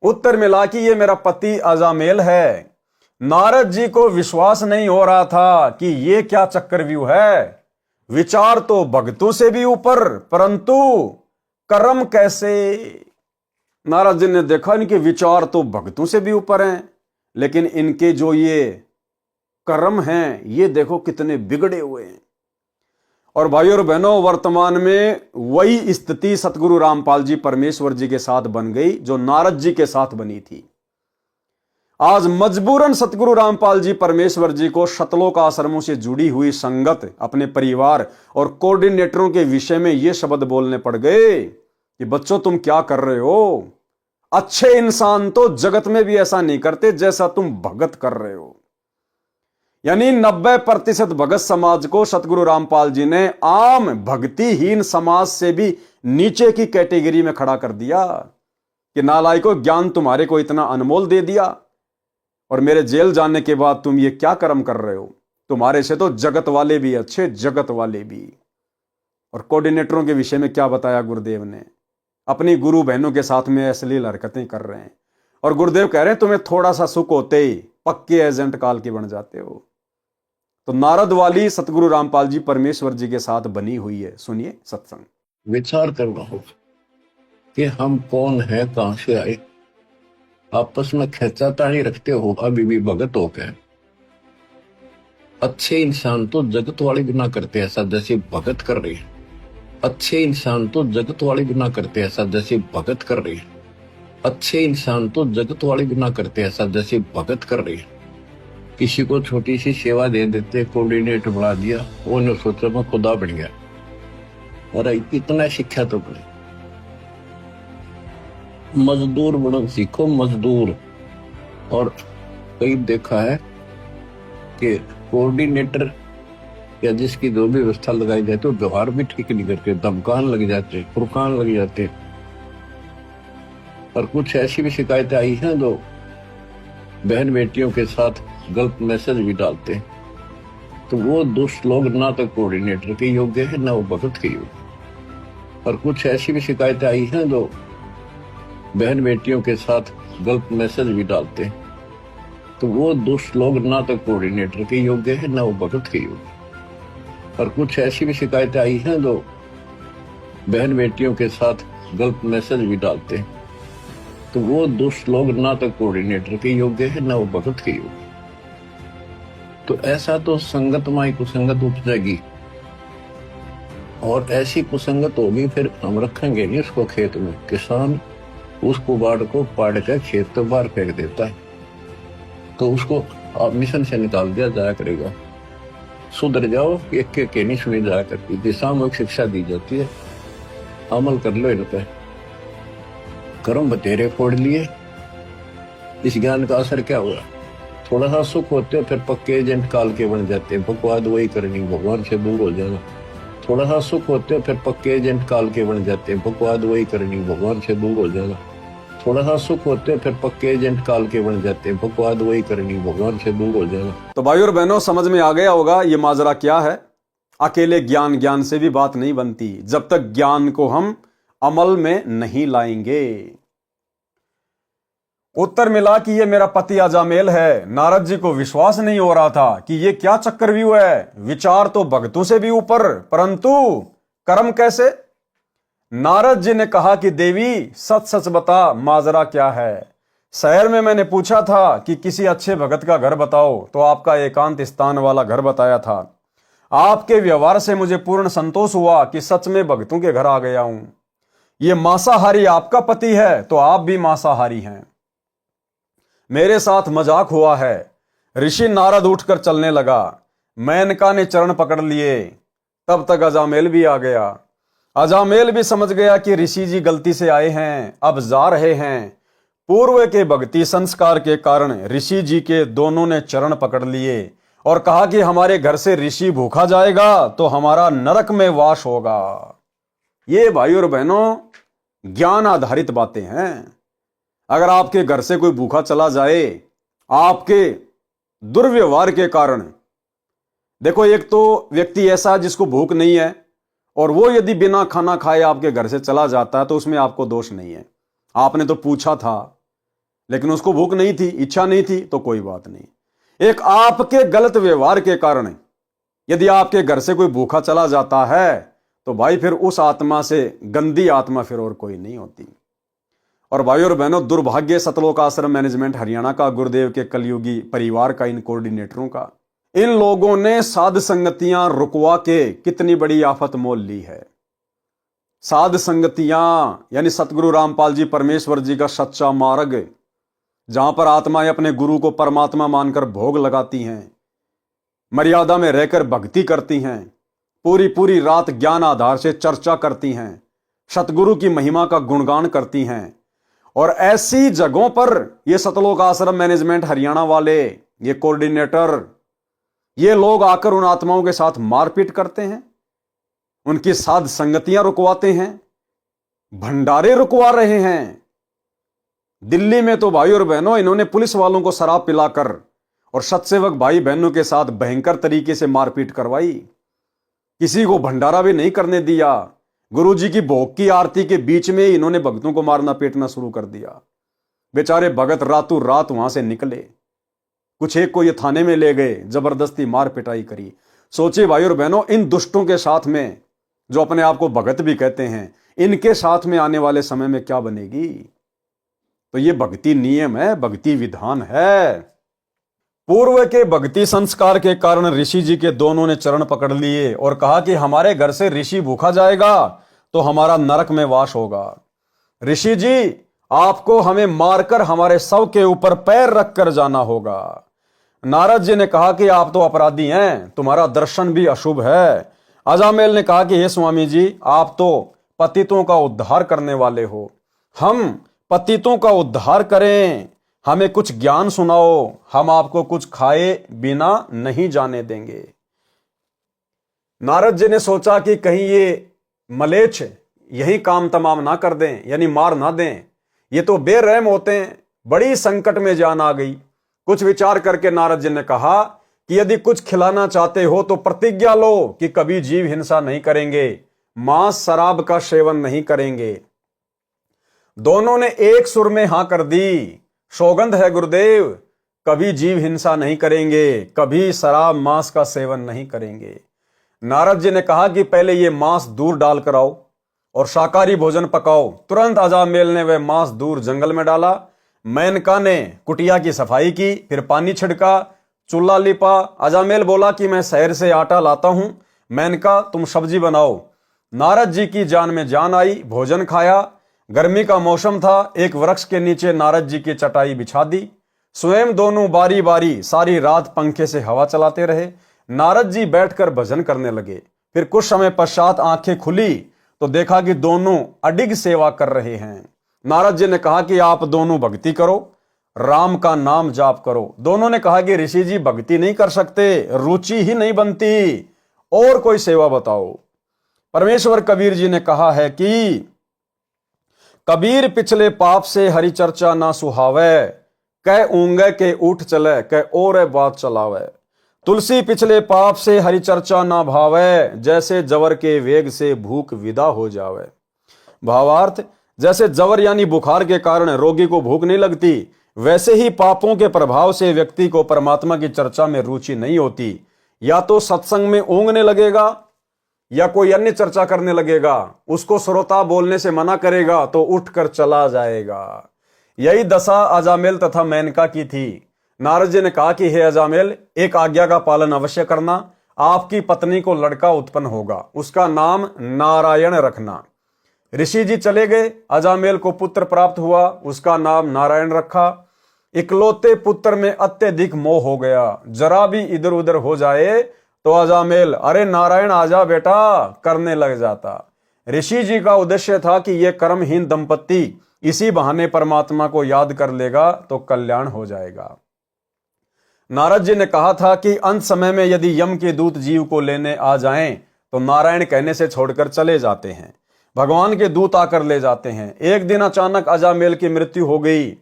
उत्तर मिला कि ये मेरा पति अजामेल है। नारद जी को विश्वास नहीं हो रहा था कि ये क्या चक्रव्यूह है। विचार तो भक्तों से भी ऊपर, परंतु कर्म कैसे? नारद जी ने देखा इनके विचार तो भक्तों से भी ऊपर हैं, लेकिन इनके जो ये कर्म हैं, ये देखो कितने बिगड़े हुए हैं। और भाइयों और बहनों, वर्तमान में वही स्थिति सतगुरु रामपाल जी परमेश्वर जी के साथ बन गई जो नारद जी के साथ बनी थी। आज मजबूरन सतगुरु रामपाल जी परमेश्वर जी को शतलोक आश्रमों से जुड़ी हुई संगत, अपने परिवार और कोऑर्डिनेटरों के विषय में ये शब्द बोलने पड़ गए कि बच्चों तुम क्या कर रहे हो? अच्छे इंसान तो जगत में भी ऐसा नहीं करते जैसा तुम भगत कर रहे हो। यानी 90% भगत समाज को सतगुरु रामपाल जी ने आम भक्तिहीन समाज से भी नीचे की कैटेगरी में खड़ा कर दिया कि नालायकों, ज्ञान तुम्हारे को इतना अनमोल दे दिया और मेरे जेल जाने के बाद तुम ये क्या कर्म कर रहे हो? तुम्हारे से तो जगत वाले भी अच्छे, जगत वाले भी। और कोऑर्डिनेटरों के विषय में क्या बताया गुरुदेव ने? अपनी गुरु बहनों के साथ में अश्लील हरकतें कर रहे हैं और गुरुदेव कह रहे हैं तुम्हें थोड़ा सा सुख होते ही पक्के एजेंट काल के बन जाते हो। तो नारद वाली सतगुरु रामपाल जी परमेश्वर जी के साथ बनी हुई है। सुनिए सत्संग। विचार करना होगा कि हम कौन है, कहां से आए। आपस में खेचातानी रखते हो अभी भी भगत हो गए। अच्छे इंसान तो जगत वाले भी ना करते ऐसा जैसे भगत कर रहे हैं। अच्छे इंसान तो जगत वाले भी ना करते ऐसा जैसे भगत कर रहे हैं। अच्छे इंसान तो जगत वाले भी ना करते ऐसा जैसे भगत कर रहे हैं। किसी को छोटी सी सेवा दे देते, कोऑर्डिनेटर बना दिया, वो ने सोचा मैं खुदा बन गया। अरे इतना शिक्षा तो बने, मजदूर बनो सीखो, मजदूर। और कई देखा है कि कोऑर्डिनेटर या जिसकी जो भी व्यवस्था लगाई जाती है व्यवहार भी ठीक नहीं करते, धमकान लग जाते, फुरकान लग जाते। और कुछ ऐसी भी शिकायतें आई हैं जो बहन बेटियों के साथ गलत मैसेज भी डालते हैं। तो वो दुष्ट लोग ना तो कोऑर्डिनेटर के योग्य है ना वो भगत के योग्य। और कुछ ऐसी भी शिकायतें आई हैं जो बहन बेटियों के साथ गलत मैसेज भी डालते हैं। तो वो दुष्ट लोग ना तो कोऑर्डिनेटर के योग्य है ना वो भगत के योग्य। और कुछ ऐसी भी शिकायतें आई हैं जो बहन बेटियों के साथ गलत मैसेज भी डालते हैं। तो वो दुष्ट लोग ना तो कोऑर्डिनेटर के योग्य है ना वो भगत के योग्य। तो ऐसा तो संगत माई कुसंगत उपजेगी और ऐसी कुसंगत होगी फिर हम रखेंगे नहीं उसको खेत में। किसान उस कुबाड़ को पाड़ कर खेत तो बाहर फेंक देता है। तो उसको आप मिशन से निकाल दिया जाया करेगा। सुधर जाओ, एक के नहीं सुनी जाया करती, दिशात्मक शिक्षा दी जाती है, अमल कर लो इन पे। कर्म बतेरे फोड़ लिए, इस ज्ञान का असर क्या हुआ? थोड़ा सा सुख होते फिर पक्के एजेंट काल के बन जाते, बकवाद वही करनी, भगवान से दूर हो जाना। थोड़ा सा सुख होते फिर पक्के एजेंट काल के बन जाते, बकवाद वही करनी, भगवान से दूर हो जाना। थोड़ा सा सुख होते फिर पक्के एजेंट काल के बन जाते, बकवाद वही करनी, भगवान से दूर हो जाना। तो भाइयों और बहनों, समझ में आ गया होगा ये माजरा क्या है। अकेले ज्ञान से भी बात नहीं बनती जब तक ज्ञान को हम अमल में नहीं लाएंगे। उत्तर मिला कि ये मेरा पति अजामेल है। नारद जी को विश्वास नहीं हो रहा था कि ये क्या चक्रव्यूह है। विचार तो भक्तों से भी ऊपर, परंतु कर्म कैसे? नारद जी ने कहा कि देवी सच सच बता, माजरा क्या है। शहर में मैंने पूछा था कि किसी अच्छे भगत का घर बताओ, तो आपका एकांत स्थान वाला घर बताया था। आपके व्यवहार से मुझे पूर्ण संतोष हुआ कि सच में भक्तों के घर आ गया हूं। ये मांसाहारी आपका पति है तो आप भी मांसाहारी हैं। मेरे साथ मजाक हुआ है। ऋषि नारद उठकर चलने लगा। मेनका ने चरण पकड़ लिए। तब तक अजामेल भी आ गया। अजामेल भी समझ गया कि ऋषि जी गलती से आए हैं, अब जा रहे हैं। पूर्व के भक्ति संस्कार के कारण ऋषि जी के दोनों ने चरण पकड़ लिए और कहा कि हमारे घर से ऋषि भूखा जाएगा तो हमारा नरक में वास होगा। ये भाई और बहनों ज्ञान आधारित बातें हैं। अगर आपके घर से कोई भूखा चला जाए आपके दुर्व्यवहार के कारण, देखो एक तो व्यक्ति ऐसा है जिसको भूख नहीं है और वो यदि बिना खाना खाए आपके घर से चला जाता है तो उसमें आपको दोष नहीं है। आपने तो पूछा था लेकिन उसको भूख नहीं थी, इच्छा नहीं थी, तो कोई बात नहीं। एक आपके गलत व्यवहार के कारण यदि आपके घर से कोई भूखा चला जाता है तो भाई फिर उस आत्मा से गंदी आत्मा फिर और कोई नहीं होती। और भाइयों और बहनों, दुर्भाग्य सतलोक आश्रम मैनेजमेंट हरियाणा का, गुरुदेव के कलयुगी परिवार का, इन कोऑर्डिनेटरों का, इन लोगों ने साध संगतियां रुकवा के कितनी बड़ी आफत मोल ली है। साध संगतियां यानी सतगुरु रामपाल जी परमेश्वर जी का सच्चा मार्ग, जहां पर आत्माएं अपने गुरु को परमात्मा मानकर भोग लगाती हैं, मर्यादा में रहकर भक्ति करती हैं, पूरी पूरी रात ज्ञान आधार से चर्चा करती हैं, सतगुरु की महिमा का गुणगान करती हैं। और ऐसी जगहों पर ये सतलोक आश्रम मैनेजमेंट हरियाणा वाले, ये कोऑर्डिनेटर, ये लोग आकर उन आत्माओं के साथ मारपीट करते हैं, उनकी साध संगतियां रुकवाते हैं, भंडारे रुकवा रहे हैं। दिल्ली में तो भाई और बहनों इन्होंने पुलिस वालों को शराब पिलाकर और सत्सेवक भाई बहनों के साथ भयंकर तरीके से मारपीट करवाई। किसी को भंडारा भी नहीं करने दिया। गुरुजी की भोग की आरती के बीच में ही इन्होंने भक्तों को मारना पीटना शुरू कर दिया। बेचारे भगत रातों रात वहां से निकले। कुछ एक को ये थाने में ले गए, जबरदस्ती मार पिटाई करी। सोचिए भाई और बहनों, इन दुष्टों के साथ में, जो अपने आप को भगत भी कहते हैं, इनके साथ में आने वाले समय में क्या बनेगी? तो ये भक्ति नियम है, भक्ति विधान है। पूर्व के भक्ति संस्कार के कारण ऋषि जी के दोनों ने चरण पकड़ लिए और कहा कि हमारे घर से ऋषि भूखा जाएगा तो हमारा नरक में वास होगा। ऋषि जी, आपको हमें मारकर हमारे शव के ऊपर पैर रखकर जाना होगा। नारद जी ने कहा कि आप तो अपराधी हैं, तुम्हारा दर्शन भी अशुभ है। अजामेल ने कहा कि हे स्वामी जी, आप तो पतितों का उद्धार करने वाले हो, हम पतितों का उद्धार करें, हमें कुछ ज्ञान सुनाओ, हम आपको कुछ खाए बिना नहीं जाने देंगे। नारद जी ने सोचा कि कहीं ये मलेच्छ यही काम तमाम ना कर दें, यानी मार ना दें। ये तो बेरहम होते हैं। बड़ी संकट में जान आ गई। कुछ विचार करके नारद जी ने कहा कि यदि कुछ खिलाना चाहते हो तो प्रतिज्ञा लो कि कभी जीव हिंसा नहीं करेंगे, मांस शराब का सेवन नहीं करेंगे। दोनों ने एक सुर में हां कर दी। सौगंध है गुरुदेव, कभी जीव हिंसा नहीं करेंगे, कभी शराब मांस का सेवन नहीं करेंगे। नारद जी ने कहा कि पहले ये मांस दूर डालकर आओ और शाकाहारी भोजन पकाओ। तुरंत अजामेल ने वह मांस दूर जंगल में डाला। मेनका ने कुटिया की सफाई की, फिर पानी छिड़का, चूल्हा लिपा। अजामेल बोला कि मैं शहर से आटा लाता हूं, मेनका तुम सब्जी बनाओ। नारद जी की जान में जान आई, भोजन खाया। गर्मी का मौसम था, एक वृक्ष के नीचे नारद जी की चटाई बिछा दी। स्वयं दोनों बारी बारी सारी रात पंखे से हवा चलाते रहे। नारद जी बैठकर भजन करने लगे। फिर कुछ समय पश्चात आंखें खुली तो देखा कि दोनों अडिग सेवा कर रहे हैं। नारद जी ने कहा कि आप दोनों भक्ति करो, राम का नाम जाप करो। दोनों ने कहा कि ऋषि जी भक्ति नहीं कर सकते, रुचि ही नहीं बनती, और कोई सेवा बताओ। परमेश्वर कबीर जी ने कहा है कि कबीर पिछले पाप से हरि चर्चा ना सुहावे, कह ऊंगे के उठ चले, कह और बात चलावे। तुलसी पिछले पाप से हरि चर्चा ना भावे, जैसे जवर के वेग से भूख विदा हो जावे। भावार्थ, जैसे जवर यानी बुखार के कारण रोगी को भूख नहीं लगती, वैसे ही पापों के प्रभाव से व्यक्ति को परमात्मा की चर्चा में रुचि नहीं होती। या तो सत्संग में ऊँघने लगेगा या कोई अन्य चर्चा करने लगेगा, उसको श्रोता बोलने से मना करेगा तो उठकर चला जाएगा। यही दशा अजामेल तथा मेनका की थी। नारद जी ने कहा कि हे अजामेल, एक आज्ञा का पालन अवश्य करना। आपकी पत्नी को लड़का उत्पन्न होगा, उसका नाम नारायण रखना। ऋषि जी चले गए। अजामेल को पुत्र प्राप्त हुआ, उसका नाम नारायण रखा। इकलौते पुत्र में अत्यधिक मोह हो गया। जरा भी इधर उधर हो जाए तो अजामेल अरे नारायण आजा बेटा करने लग जाता। ऋषि जी का उद्देश्य था कि यह कर्महीन दंपत्ति इसी बहाने परमात्मा को याद कर लेगा तो कल्याण हो जाएगा। नारद जी ने कहा था कि अंत समय में यदि यम के दूत जीव को लेने आ जाएं तो नारायण कहने से छोड़कर चले जाते हैं, भगवान के दूत आकर ले जाते हैं। एक दिन अचानक अजामेल की मृत्यु हो गई।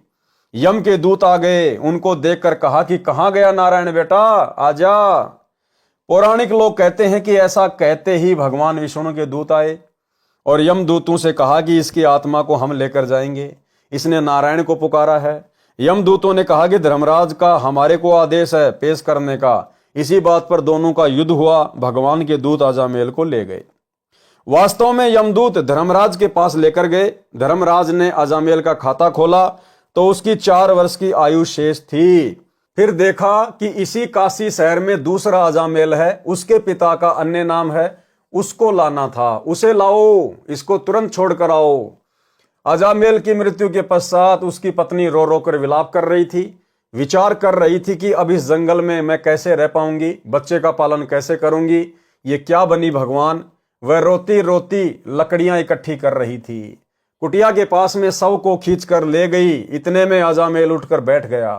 यम के दूत आ गए, उनको देखकर कहा कि कहां गया नारायण बेटा, आजा। पौराणिक लोग कहते हैं कि ऐसा कहते ही भगवान विष्णु के दूत आए और यम दूतों से कहा कि इसकी आत्मा को हम लेकर जाएंगे, इसने नारायण को पुकारा है। यम दूतों ने कहा कि धर्मराज का हमारे को आदेश है पेश करने का। इसी बात पर दोनों का युद्ध हुआ। भगवान के दूत अजामेल को ले गए। वास्तव में यमदूत धर्मराज के पास लेकर गए। धर्मराज ने अजामेल का खाता खोला तो उसकी 4 वर्ष की आयु शेष थी। फिर देखा कि इसी काशी शहर में दूसरा अजामेल है, उसके पिता का अन्य नाम है, उसको लाना था। उसे लाओ, इसको तुरंत छोड़ कर आओ। अजामेल की मृत्यु के पश्चात उसकी पत्नी रो रो कर विलाप कर रही थी, विचार कर रही थी कि अब इस जंगल में मैं कैसे रह पाऊंगी, बच्चे का पालन कैसे करूंगी, ये क्या बनी भगवान। वह रोती रोती लकड़ियां इकट्ठी कर रही थी। कुटिया के पास में शव को खींच कर ले गई। इतने में अजामेल उठकर बैठ गया।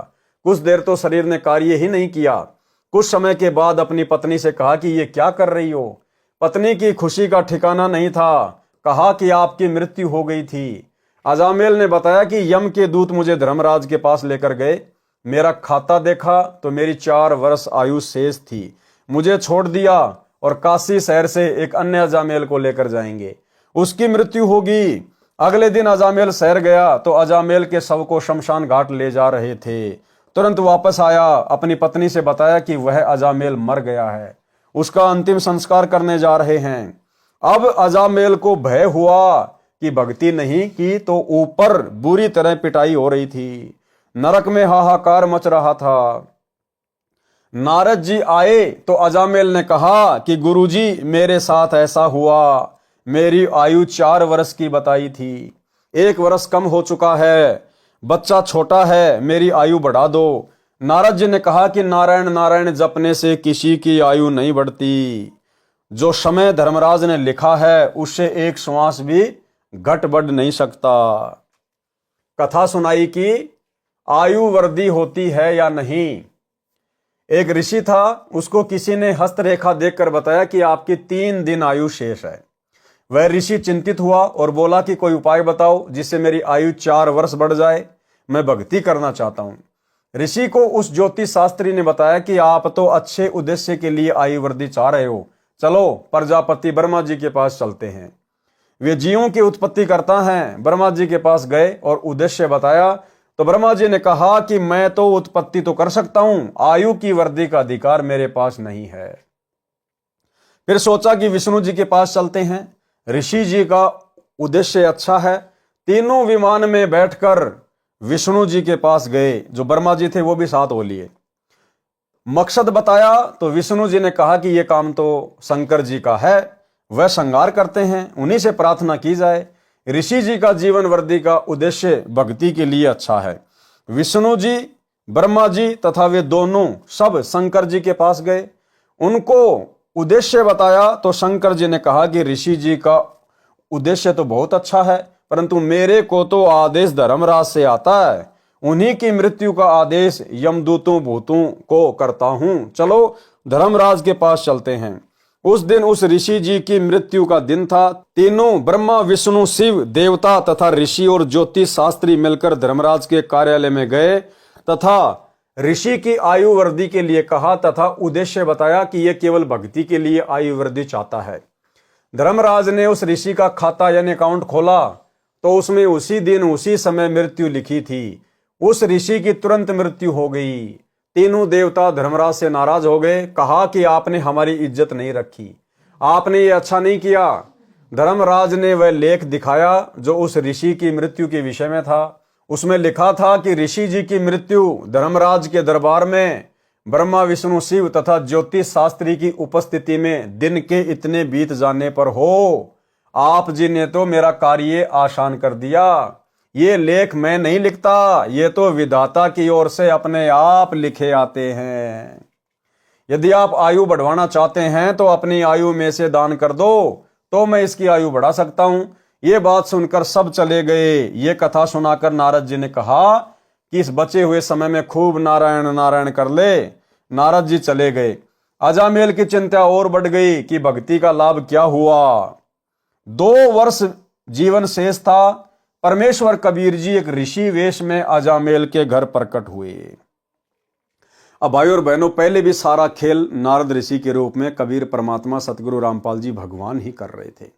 कुछ देर तो शरीर ने कार्य ही नहीं किया। कुछ समय के बाद अपनी पत्नी से कहा कि ये क्या कर रही हो। पत्नी की खुशी का ठिकाना नहीं था। कहा कि आपकी मृत्यु हो गई थी। अजामेल ने बताया कि यम के दूत मुझे धर्मराज के पास लेकर गए। मेरा खाता देखा तो मेरी 4 वर्ष आयु शेष थी। मुझे छोड़ दिया और काशी शहर से एक अन्य अजामेल को लेकर जाएंगे, उसकी मृत्यु होगी। अगले दिन अजामेल शहर गया तो अजामेल के शव को शमशान घाट ले जा रहे थे। तुरंत वापस आया, अपनी पत्नी से बताया कि वह अजामेल मर गया है, उसका अंतिम संस्कार करने जा रहे हैं। अब अजामेल को भय हुआ कि भक्ति नहीं की तो ऊपर बुरी तरह पिटाई हो रही थी। नरक में हाहाकार मच रहा था। नारद जी आए तो अजामेल ने कहा कि गुरुजी मेरे साथ ऐसा हुआ, मेरी आयु 4 वर्ष की बताई थी, 1 वर्ष कम हो चुका है, बच्चा छोटा है, मेरी आयु बढ़ा दो। नारद जी ने कहा कि नारायण नारायण जपने से किसी की आयु नहीं बढ़ती। जो समय धर्मराज ने लिखा है उससे 1 श्वास भी घट बढ़ नहीं सकता। कथा सुनाई कि आयु वृद्धि होती है या नहीं। एक ऋषि था, उसको किसी ने हस्तरेखा देखकर बताया कि आपकी 3 दिन आयु शेष है। वह ऋषि चिंतित हुआ और बोला कि कोई उपाय बताओ जिससे मेरी आयु 4 वर्ष बढ़ जाए, मैं भक्ति करना चाहता हूं। ऋषि को उस ज्योतिष शास्त्री ने बताया कि आप तो अच्छे उद्देश्य के लिए आयु वृद्धि चाह रहे हो, चलो प्रजापति ब्रह्मा जी के पास चलते हैं, वे जीवों की उत्पत्ति करता है। ब्रह्मा जी के पास गए और उद्देश्य बताया तो ब्रह्मा जी ने कहा कि मैं तो उत्पत्ति तो कर सकता हूं, आयु की वृद्धि का अधिकार मेरे पास नहीं है। फिर सोचा कि विष्णु जी के पास चलते हैं। ऋषि जी का उद्देश्य अच्छा है। तीनों विमान में बैठकर विष्णु जी के पास गए, जो ब्रह्मा जी थे वो भी साथ हो लिए। मकसद बताया तो विष्णु जी ने कहा कि यह काम तो शंकर जी का है, वह श्रृंगार करते हैं, उन्हीं से प्रार्थना की जाए। ऋषि जी का जीवन वृद्धि का उद्देश्य भक्ति के लिए अच्छा है। विष्णु जी ब्रह्मा जी तथा वे दोनों सब शंकर जी के पास गए, उनको उद्देश्य बताया तो शंकर जी ने कहा कि ऋषि जी का उद्देश्य तो बहुत अच्छा है, परंतु मेरे को तो आदेश धर्मराज से आता है, उन्हीं की मृत्यु का आदेश यमदूतों भूतों को करता हूं, चलो धर्मराज के पास चलते हैं। उस दिन उस ऋषि जी की मृत्यु का दिन था। तीनों ब्रह्मा विष्णु शिव देवता तथा ऋषि और ज्योतिष शास्त्री मिलकर धर्मराज के कार्यालय में गए तथा ऋषि की आयु वृद्धि के लिए कहा तथा उद्देश्य बताया कि यह केवल भक्ति के लिए आयु वृद्धि चाहता है। धर्मराज ने उस ऋषि का खाता यानी अकाउंट खोला तो उसमें उसी दिन उसी समय मृत्यु लिखी थी। उस ऋषि की तुरंत मृत्यु हो गई। तीनों देवता धर्मराज से नाराज हो गए, कहा कि आपने हमारी इज्जत नहीं रखी, आपने ये अच्छा नहीं किया। धर्मराज ने वह लेख दिखाया जो उस ऋषि की मृत्यु के विषय में था। उसमें लिखा था कि ऋषि जी की मृत्यु धर्मराज के दरबार में ब्रह्मा विष्णु शिव तथा ज्योतिष शास्त्री की उपस्थिति में दिन के इतने बीत जाने पर हो। आप जी ने तो मेरा कार्य आसान कर दिया। ये लेख मैं नहीं लिखता, ये तो विधाता की ओर से अपने आप लिखे आते हैं। यदि आप आयु बढ़वाना चाहते हैं तो अपनी आयु में से दान कर दो, तो मैं इसकी आयु बढ़ा सकता हूं। ये बात सुनकर सब चले गए। ये कथा सुनाकर नारद जी ने कहा कि इस बचे हुए समय में खूब नारायण नारायण कर ले। नारद जी चले गए। अजामेल की चिंता और बढ़ गई कि भक्ति का लाभ क्या हुआ। 2 वर्ष जीवन शेष था। परमेश्वर कबीर जी एक ऋषि वेश में अजामेल के घर प्रकट हुए। अब भाई और बहनों, पहले भी सारा खेल नारद ऋषि के रूप में कबीर परमात्मा सतगुरु रामपाल जी भगवान ही कर रहे थे।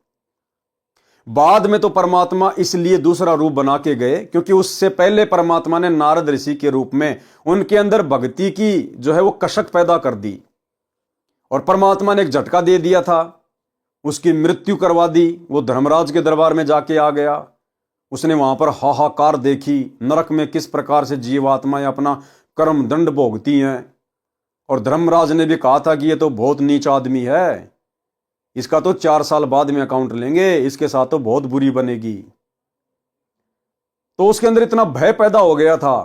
बाद में तो परमात्मा इसलिए दूसरा रूप बना के गए क्योंकि उससे पहले परमात्मा ने नारद ऋषि के रूप में उनके अंदर भक्ति की जो है वो कसक पैदा कर दी और परमात्मा ने एक झटका दे दिया था, उसकी मृत्यु करवा दी। वो धर्मराज के दरबार में जाके आ गया। उसने वहां पर हाहाकार देखी, नरक में किस प्रकार से जीवात्माएं अपना कर्म दंड भोगती हैं। और धर्मराज ने भी कहा था कि ये तो बहुत नीच आदमी है, इसका तो 4 साल बाद में अकाउंट लेंगे, इसके साथ तो बहुत बुरी बनेगी। तो उसके अंदर इतना भय पैदा हो गया था।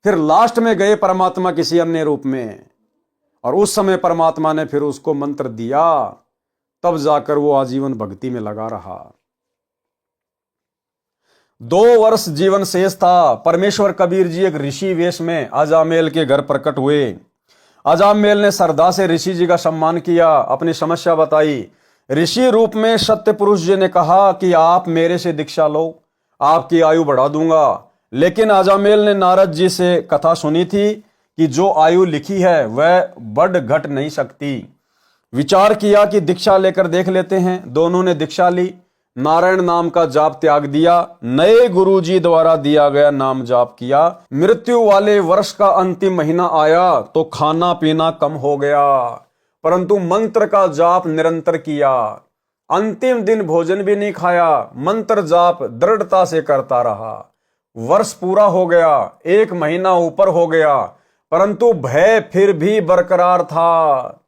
फिर लास्ट में गए परमात्मा किसी अन्य रूप में और उस समय परमात्मा ने फिर उसको मंत्र दिया, तब जाकर वो आजीवन भक्ति में लगा रहा। 2 वर्ष जीवन शेष था। परमेश्वर कबीर जी एक ऋषि वेश में अजामेल के घर प्रकट हुए। अजामेल ने श्रद्धा से ऋषि जी का सम्मान किया, अपनी समस्या बताई। ऋषि रूप में सत्य पुरुष जी ने कहा कि आप मेरे से दीक्षा लो, आपकी आयु बढ़ा दूंगा। लेकिन अजामेल ने नारद जी से कथा सुनी थी कि जो आयु लिखी है वह बढ़ घट नहीं सकती। विचार किया कि दीक्षा लेकर देख लेते हैं। दोनों ने दीक्षा ली, नारायण नाम का जाप त्याग दिया, नए गुरुजी द्वारा दिया गया नाम जाप किया। मृत्यु वाले वर्ष का अंतिम महीना आया तो खाना पीना कम हो गया, परंतु मंत्र का जाप निरंतर किया। अंतिम दिन भोजन भी नहीं खाया, मंत्र जाप दृढ़ता से करता रहा। वर्ष पूरा हो गया, 1 महीना ऊपर हो गया, परंतु भय फिर भी बरकरार था।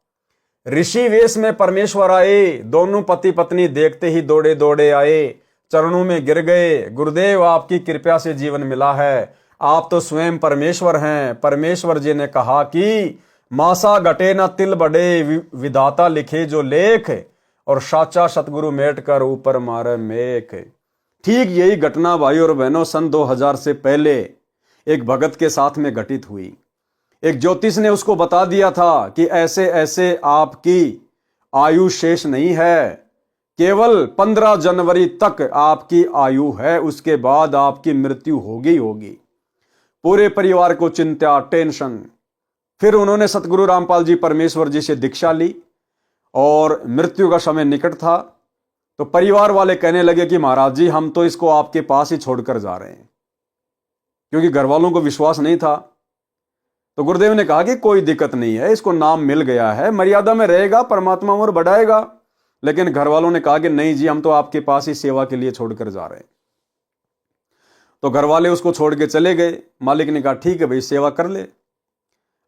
ऋषि वेश में परमेश्वर आए। दोनों पति पत्नी देखते ही दौड़े दौड़े आए, चरणों में गिर गए। गुरुदेव, आपकी कृपा से जीवन मिला है, आप तो स्वयं परमेश्वर हैं। परमेश्वर जी ने कहा कि मासा घटे न तिल बढ़े, विधाता लिखे जो लेख, और साचा सतगुरु मेट कर ऊपर मारे मेख। ठीक यही घटना भाई और बहनों सन 2000 से पहले एक भगत के साथ में घटित हुई। एक ज्योतिष ने उसको बता दिया था कि ऐसे ऐसे आपकी आयु शेष नहीं है, केवल 15 जनवरी तक आपकी आयु है, उसके बाद आपकी मृत्यु होगी। पूरे परिवार को चिंता, टेंशन। फिर उन्होंने सतगुरु रामपाल जी परमेश्वर जी से दीक्षा ली और मृत्यु का समय निकट था। तो परिवार वाले कहने लगे कि महाराज जी, हम तो इसको आपके पास ही छोड़कर जा रहे हैं, क्योंकि घर वालों को विश्वास नहीं था। तो गुरुदेव ने कहा कि कोई दिक्कत नहीं है, इसको नाम मिल गया है, मर्यादा में रहेगा, परमात्मा और बढ़ाएगा। लेकिन घर वालों ने कहा कि नहीं जी, हम तो आपके पास ही सेवा के लिए छोड़कर जा रहे हैं। तो घर वाले उसको छोड़ के चले गए। मालिक ने कहा ठीक है भाई, सेवा कर ले।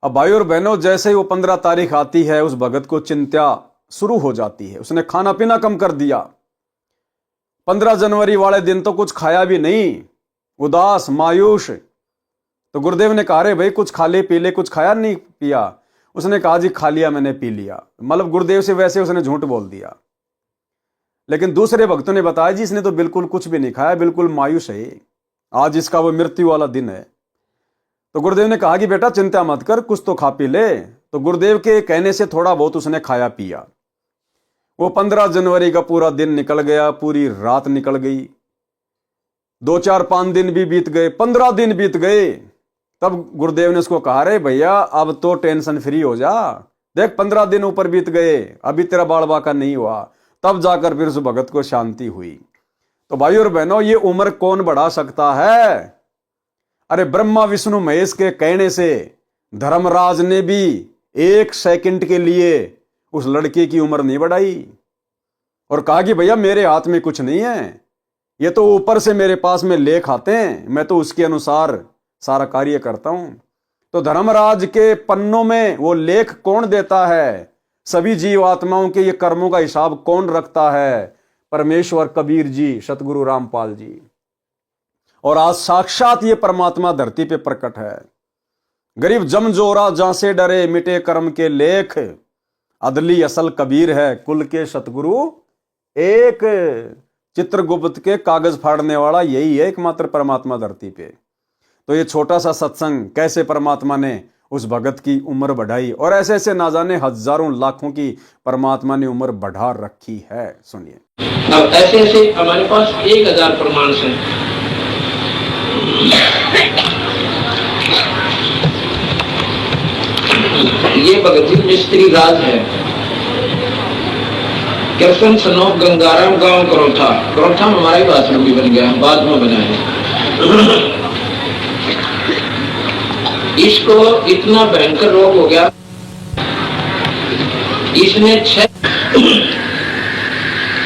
अब भाई और बहनों, जैसे ही वो 15 तारीख आती है, उस भगत को चिंता शुरू हो जाती है। उसने खाना पीना कम कर दिया। 15 जनवरी वाले दिन तो कुछ खाया भी नहीं, उदास मायूस। तो गुरुदेव ने कहा रे भाई कुछ खा ले पी ले, कुछ खाया नहीं पिया? उसने कहा जी खा लिया मैंने, पी लिया। मतलब गुरुदेव से वैसे उसने झूठ बोल दिया। लेकिन दूसरे भक्तों ने बताया जी इसने तो बिल्कुल कुछ भी नहीं खाया, बिल्कुल मायूस है, आज इसका वो मृत्यु वाला दिन है। तो गुरुदेव ने कहा कि बेटा चिंता मत कर, कुछ तो खा पी ले। तो गुरुदेव के कहने से थोड़ा बहुत उसने खाया पिया। वो 15 जनवरी का पूरा दिन निकल गया, पूरी रात निकल गई, 2 4 5 दिन भी बीत गए, 15 दिन बीत गए। तब गुरुदेव ने उसको कहा रे भैया अब तो टेंशन फ्री हो जा, देख 15 दिन ऊपर बीत गए, अभी तेरा बाल बाका नहीं हुआ। तब जाकर फिर उस भगत को शांति हुई। तो भाई और बहनों, ये उम्र कौन बढ़ा सकता है? अरे ब्रह्मा विष्णु महेश के कहने से धर्मराज ने भी 1 सेकंड के लिए उस लड़के की उम्र नहीं बढ़ाई और कहा कि भैया मेरे हाथ में कुछ नहीं है, ये तो ऊपर से मेरे पास में लेख आते हैं, मैं तो उसके अनुसार सारा कार्य करता हूं। तो धर्मराज के पन्नों में वो लेख कौन देता है? सभी जीव आत्माओं के ये कर्मों का हिसाब कौन रखता है? परमेश्वर कबीर जी, सतगुरु रामपाल जी। और आज साक्षात ये परमात्मा धरती पे प्रकट है। गरीब जमजोरा जहां से डरे, मिटे कर्म के लेख, अदली असल कबीर है, कुल के सतगुरु एक। चित्रगुप्त के कागज फाड़ने वाला यही है एकमात्र परमात्मा धरती पे। तो ये छोटा सा सत्संग कैसे परमात्मा ने उस भगत की उम्र बढ़ाई, और ऐसे ऐसे ना जाने हजारों लाखों की परमात्मा ने उम्र बढ़ा रखी है। सुनिए, अब ऐसे ऐसे हमारे पास 1000 प्रमाण हैं। ये भगत जी मिस्त्री राज है, कृष्ण सनोफ गंगाराम गांव करोथा। करोथा में हमारा ही आश्रम भी बन गया, बाद में बना है। इसको इतना भयंकर रोग हो गया, इसने 6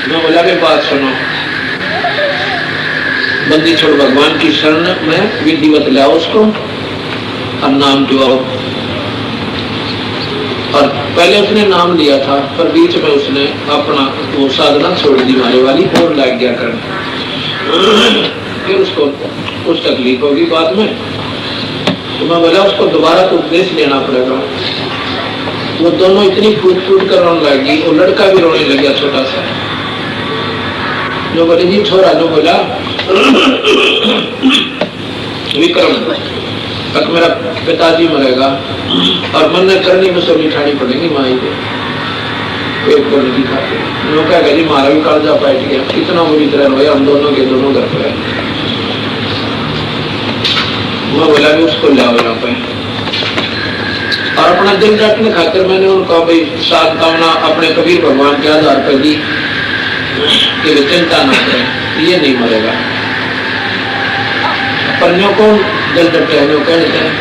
मैं बोला कि बात सुनो, बंदी छोड़ भगवान की शरण में विधिवत लाओ उसको और नाम जुआओ। और पहले उसने नाम लिया था, पर बीच में उसने अपना वो साधना छोड़ दी मारे वाली, और लग गया कर। फिर उसको कुछ तकलीफ होगी बाद में, तो मैं बोला उसको दोबारा तो उपदेश लेना पड़ेगा। वो दोनों इतनी फूट फूट कर रोने लगी, वो लड़का भी रोने लग गया छोटा सा। जो बोले जी छोरा, जो बोला विक्रम तक मेरा पिताजी मरेगा और मन ने करनी में सब उठानी पड़ेगी माई को, पेट को नहीं खाते। लोग कहेगा जी मारा भी कालजा बैठ गया, इतना बुरी तरह रोया, हम दोनों के दोनों घर पे। मैं बोला भी उसको लाओ यहाँ पे, और अपना दिल रखने खातिर मैंने उनको भाई सात कामना अपने कबीर भगवान के आधार पर दी कि वे चिंता ना करें, ये नहीं मरेगा। पर न्यों कौन दिल डटे है, न्यों कहते हैं,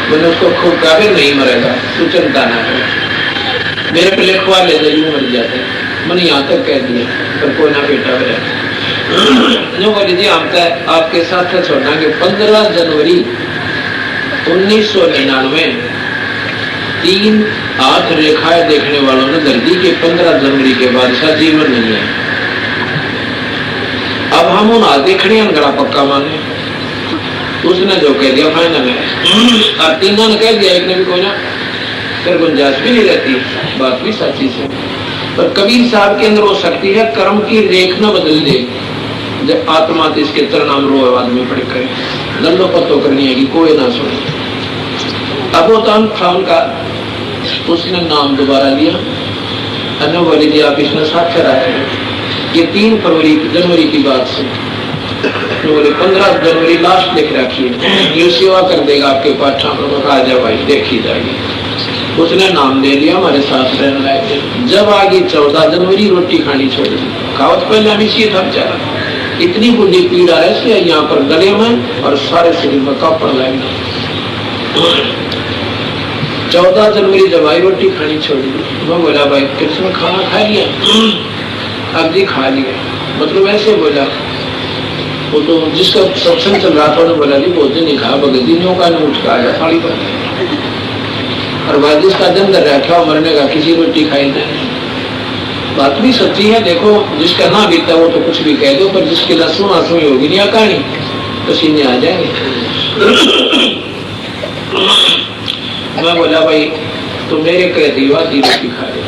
मैंने उसको खूब कहा भी नहीं मरेगा, तू चिंता ना करे, मेरे पे लिखवा ले जरूर मर जाते। मैंने यहाँ तक कह दिया, पर कोई ना बेटा मेरा जो बोली जी आपके साथ छोड़ना कि 15 जनवरी 1999 3 हाथ रेखाएं देखने वालों ने धरती के 15 जनवरी के बाद सा जीवन नहीं है। अब हम उन हाथ देखने गड़ा पक्का माने, उसने जो कह दिया फाइनल है, और तीनों ने कह दिया, एक ने भी कोई ना, फिर गुंजाइश भी नहीं रहती, बात भी सच्ची से। पर कबीर साहब के अंदर वो शक्ति है, कर्म की रेख न बदल दे, जब आत्मा इसके तरनाम रो आदमी पड़ करे, दंडो पत्तो करनी है कि कोई ना सुने। अब वो था उनका, उसने नाम दोबारा लिया, अन्य बोले जी आप इसमें साक्षर आए, ये 3 जनवरी की बात से, तो बोले 15 जनवरी लास्ट लिख रखिए, ये सेवा कर देगा आपके पास, आ जा भाई देखी जाएगी। उसने नाम ले लिया, हमारे साथ रहने लगे। जब आगे 14 जनवरी रोटी खानी छोड़ी, खावत पहले हम इसी थक जा रहा, इतनी बुरी पीड़ा ऐसे है यहाँ पर गले में और सारे शरीर में कापड़ लगना। 14 जनवरी जब आई रोटी खानी छोड़ी, मैं बोला भाई कृष्ण खाना खा लिया? अब जी खा लिया, मतलब ऐसे बोला। वो तो जिसका सत्संग चल रहा था उन्होंने बोला जी भोजन नहीं खाया, भगत जी न्यों का उठ का आया थाली पर, और वह जिसका दिन कर रखा मरने का किसी रोटी खाई नहीं। बात भी सच्ची है, देखो जिसका ना बीता वो तो कुछ भी कह दो, पर जिसकी लसुन आंसू होगी नहीं कहानी, पसीने आ जाएंगे। मैं बोला भाई तो मेरे कहती वादी रोटी खा ले।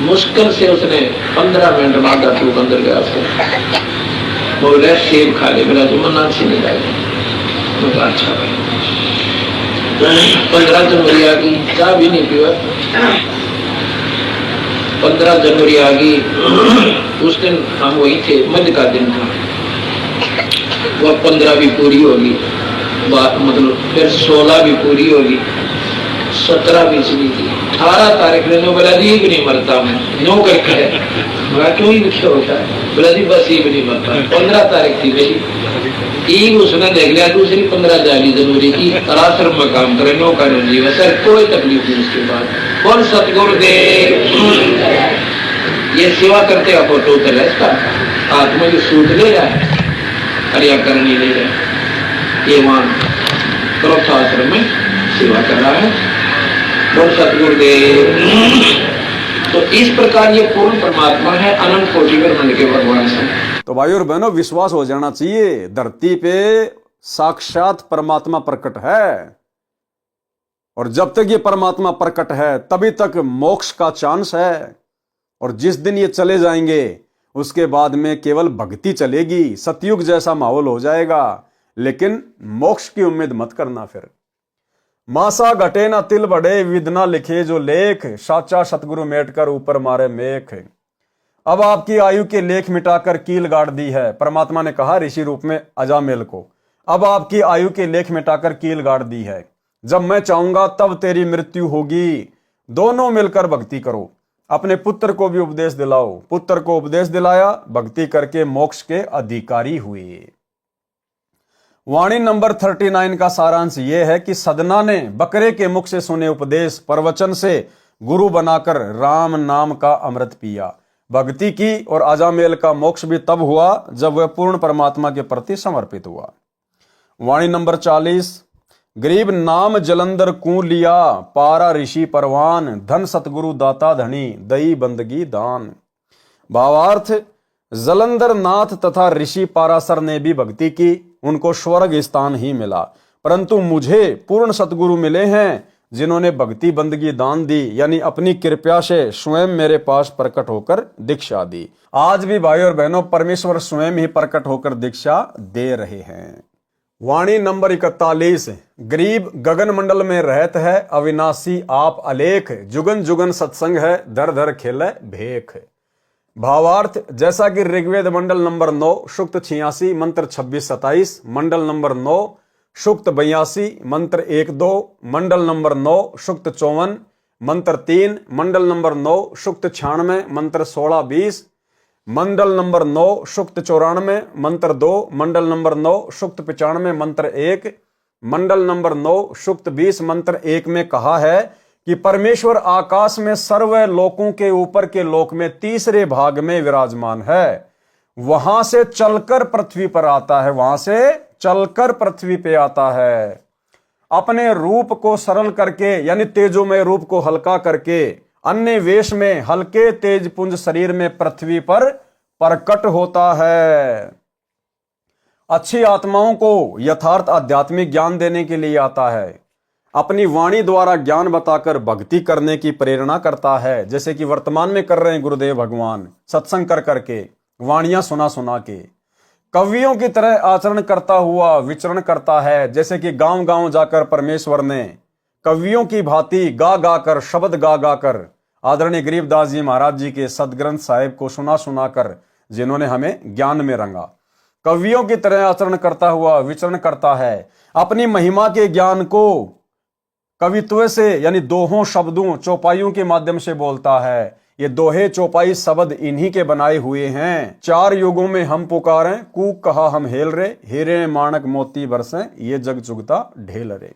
मुश्किल से उसने 15 मिनट बाद तू अंदर गया उसको बोले सेब खा ले। मेरा तो मन अच्छी नहीं लगा। अच्छा भाई 15 जनवरी आ गई, चाह भी नहीं पीवा। 15 जनवरी आ गई, उस दिन हम वही थे, मध्य का दिन था। वह 15 भी पूरी होगी, मतलब फिर 16 भी पूरी होगी, 17 भी चली थी, 18 तारीख ने बोला जी भी नहीं मरता मैं नो करके है। क्यों ही लिखे होता है? बोला जी बस ये भी नहीं मरता। 15 तारीख थी मेरी, एक उसने देख लिया, दूसरी 15 जनवरी की आश्रम में काम करे, नो कानून जीवन सर, कोई तकलीफ नहीं। उसके बाद कौन सतगुरुदेव ये सेवा करते हैं, फोटो उतर है इसका, आत्मा की सूट ले रहा है, हरिया करनी ले रहा है। ये वहां क्रोध आश्रम में सेवा कर रहा है, कौन सतगुरुदेव। तो इस प्रकार ये पूर्ण परमात्मा है, अनंत कोटि ब्रह्मांड के भगवान से। तो भाई और बहनों, विश्वास हो जाना चाहिए, धरती पे साक्षात परमात्मा प्रकट है, और जब तक ये परमात्मा प्रकट है तभी तक मोक्ष का चांस है। और जिस दिन ये चले जाएंगे उसके बाद में केवल भक्ति चलेगी, सतयुग जैसा माहौल हो जाएगा। लेकिन मोक्ष की उम्मीद मत करना। फिर मासा घटे ना तिल बढ़े, विदना लिखे जो लेख, साचा सतगुरु मेट कर ऊपर मारे मेख। अब आपकी आयु के लेख मिटाकर कील गाड़ दी है, परमात्मा ने कहा ऋषि रूप में अजामेल को। अब आपकी आयु के लेख मिटाकर कील गाड़ दी है, जब मैं चाहूंगा तब तेरी मृत्यु होगी। दोनों मिलकर भक्ति करो, अपने पुत्र को भी उपदेश दिलाओ। पुत्र को उपदेश दिलाया, भक्ति करके मोक्ष के अधिकारी हुए। वाणी नंबर 39 का सारांश यह है कि सदना ने बकरे के मुख से सुने उपदेश प्रवचन से गुरु बनाकर राम नाम का अमृत पिया, भक्ति की, और अजामेल का मोक्ष भी तब हुआ जब वह पूर्ण परमात्मा के प्रति समर्पित हुआ। वाणी नंबर 40, गरीब नाम जलंधर कू लिया, पारा ऋषि परवान, धन सतगुरु दाता धनी, दई बंदगी दान। भावार्थ, जलंधर नाथ तथा ऋषि पारासर ने भी भक्ति की, उनको स्वर्ग स्थान ही मिला, परंतु मुझे पूर्ण सतगुरु मिले हैं जिन्होंने भक्ति बंदगी दान दी, यानी अपनी कृपा से स्वयं मेरे पास प्रकट होकर दीक्षा दी। आज भी भाई और बहनों, परमेश्वर स्वयं ही प्रकट होकर दीक्षा दे रहे हैं। वाणी नंबर 41, गरीब गगन मंडल में रहत है, अविनाशी आप अलेख, जुगन जुगन सत्संग है, धर धर खेले भेख। भावार्थ, जैसा कि ऋग्वेद मंडल नंबर 9 सूक्त 86 मंत्र 26-27, मंडल नंबर 9 सूक्त 82 मंत्र 1-2, मंडल नंबर 9 सूक्त 54 मंत्र 3, मंडल नंबर 9 सूक्त 96 मंत्र 16-20, मंडल नंबर 9 सूक्त 94 मंत्र 2, मंडल नंबर 9 सूक्त 95 मंत्र 1, मंडल नंबर 9 सूक्त 20 मंत्र 1 में कहा है कि परमेश्वर आकाश में सर्व लोकों के ऊपर के लोक में तीसरे भाग में विराजमान है, वहां से चलकर पृथ्वी पर आता है, वहां से चलकर पृथ्वी पे आता है। अपने रूप को सरल करके, यानी तेजोमय रूप को हल्का करके, अन्य वेश में हल्के तेज पुंज शरीर में पृथ्वी पर प्रकट होता है। अच्छी आत्माओं को यथार्थ आध्यात्मिक ज्ञान देने के लिए आता है, अपनी वाणी द्वारा ज्ञान बताकर भक्ति करने की प्रेरणा करता है, जैसे कि वर्तमान में कर रहे हैं गुरुदेव भगवान, सत्संग कर करके, वाणियां सुना सुना के। कवियों की तरह आचरण करता हुआ विचरण करता है, जैसे कि गांव गांव जाकर परमेश्वर ने कवियों की भांति गा गा कर, शब्द गा गा कर आदरणीय गरीबदास जी महाराज जी के सदग्रंथ साहिब को सुना सुना कर, जिन्होंने हमें ज्ञान में रंगा। कवियों की तरह आचरण करता हुआ विचरण करता है, अपनी महिमा के ज्ञान को कवित्व से, यानी दोहों शब्दों चौपाइयों के माध्यम से बोलता है। ये दोहे चौपाई शब्द इन्हीं के बनाए हुए हैं। 4 युगों में हम पुकारें, कूक कहा हम हेल रे, हीरे माणक मोती बरसें, ये जग चुगता ढेल रे।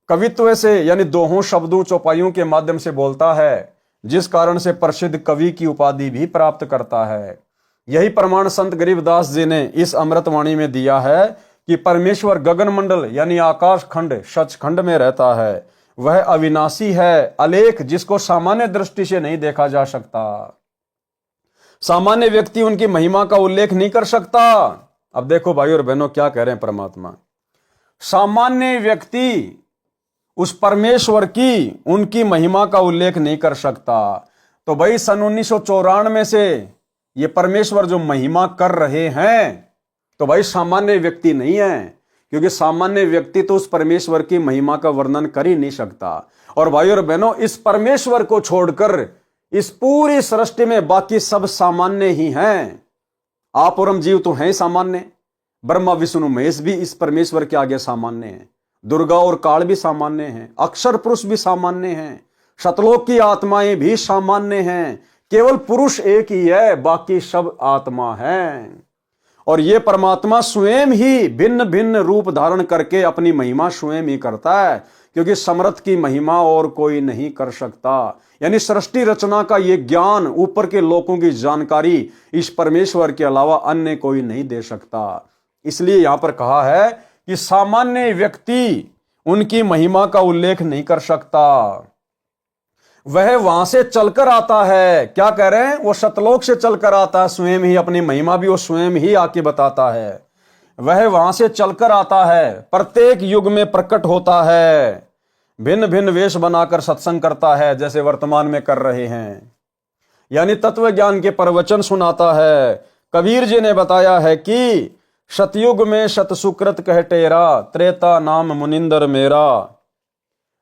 कवित्व से, यानी दोहों शब्दों चौपाइयों के माध्यम से बोलता है, जिस कारण से प्रसिद्ध कवि की उपाधि भी प्राप्त करता है। यही प्रमाण संत गरीबदास जी ने इस अमृतवाणी में दिया है कि परमेश्वर गगन मंडल यानी आकाश खंड सचखंड में रहता है, वह अविनाशी है, अलेख, जिसको सामान्य दृष्टि से नहीं देखा जा सकता। सामान्य व्यक्ति उनकी महिमा का उल्लेख नहीं कर सकता। अब देखो भाई और बहनों क्या कह रहे हैं परमात्मा, सामान्य व्यक्ति उस परमेश्वर की, उनकी महिमा का उल्लेख नहीं कर सकता। तो भाई सन 1994 से ये परमेश्वर जो महिमा कर रहे हैं, तो भाई सामान्य व्यक्ति नहीं है, क्योंकि सामान्य व्यक्ति तो उस परमेश्वर की महिमा का वर्णन कर ही नहीं सकता। और भाई और बहनों, इस परमेश्वर को छोड़कर इस पूरी सृष्टि में बाकी सब सामान्य ही हैं। आप और हम जीव तो हैं सामान्य, ब्रह्मा विष्णु महेश भी इस परमेश्वर के आगे सामान्य हैं, दुर्गा और काल भी सामान्य हैं, अक्षर पुरुष भी सामान्य हैं, शतलोक की आत्माएं भी सामान्य हैं, केवल पुरुष एक ही है, बाकी सब आत्मा है। और ये परमात्मा स्वयं ही भिन्न भिन्न रूप धारण करके अपनी महिमा स्वयं ही करता है, क्योंकि समर्थ की महिमा और कोई नहीं कर सकता। यानी सृष्टि रचना का ये ज्ञान, ऊपर के लोगों की जानकारी इस परमेश्वर के अलावा अन्य कोई नहीं दे सकता। इसलिए यहां पर कहा है कि सामान्य व्यक्ति उनकी महिमा का उल्लेख नहीं कर सकता। वह वहां से चलकर आता है, क्या कह रहे हैं, वो सतलोक से चलकर आता है, स्वयं ही अपनी महिमा भी वो स्वयं ही आके बताता है। वह वहां से चलकर आता है, प्रत्येक युग में प्रकट होता है, भिन्न भिन्न वेश बनाकर सत्संग करता है, जैसे वर्तमान में कर रहे हैं। यानी तत्व ज्ञान के प्रवचन सुनाता है। कबीर जी ने बताया है कि सतयुग में सत सुकृत कह टेरा, त्रेता नाम मुनिंदर मेरा,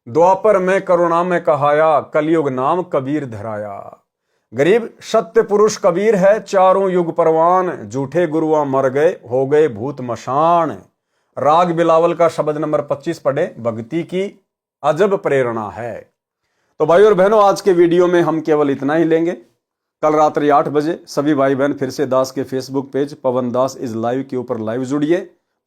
द्वापर में करुणा में कहाया, कलयुग नाम कबीर धराया। गरीब सत्य पुरुष कबीर है, चारों युग परवान, झूठे गुरुआ मर गए, हो गए भूत मशान। राग बिलावल का शब्द नंबर 25 पढ़े, भक्ति की अजब प्रेरणा है। तो भाई और बहनों, आज के वीडियो में हम केवल इतना ही लेंगे। कल रात्रि 8 बजे सभी भाई बहन फिर से दास के Facebook page Pawan Das is live के ऊपर लाइव जुड़िए।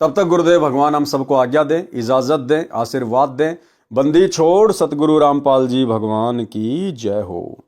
तब तक गुरुदेव भगवान हम सबको आज्ञा दें, इजाजत दें, आशीर्वाद दें। बंदी छोड़ सतगुरु रामपाल जी भगवान की जय हो।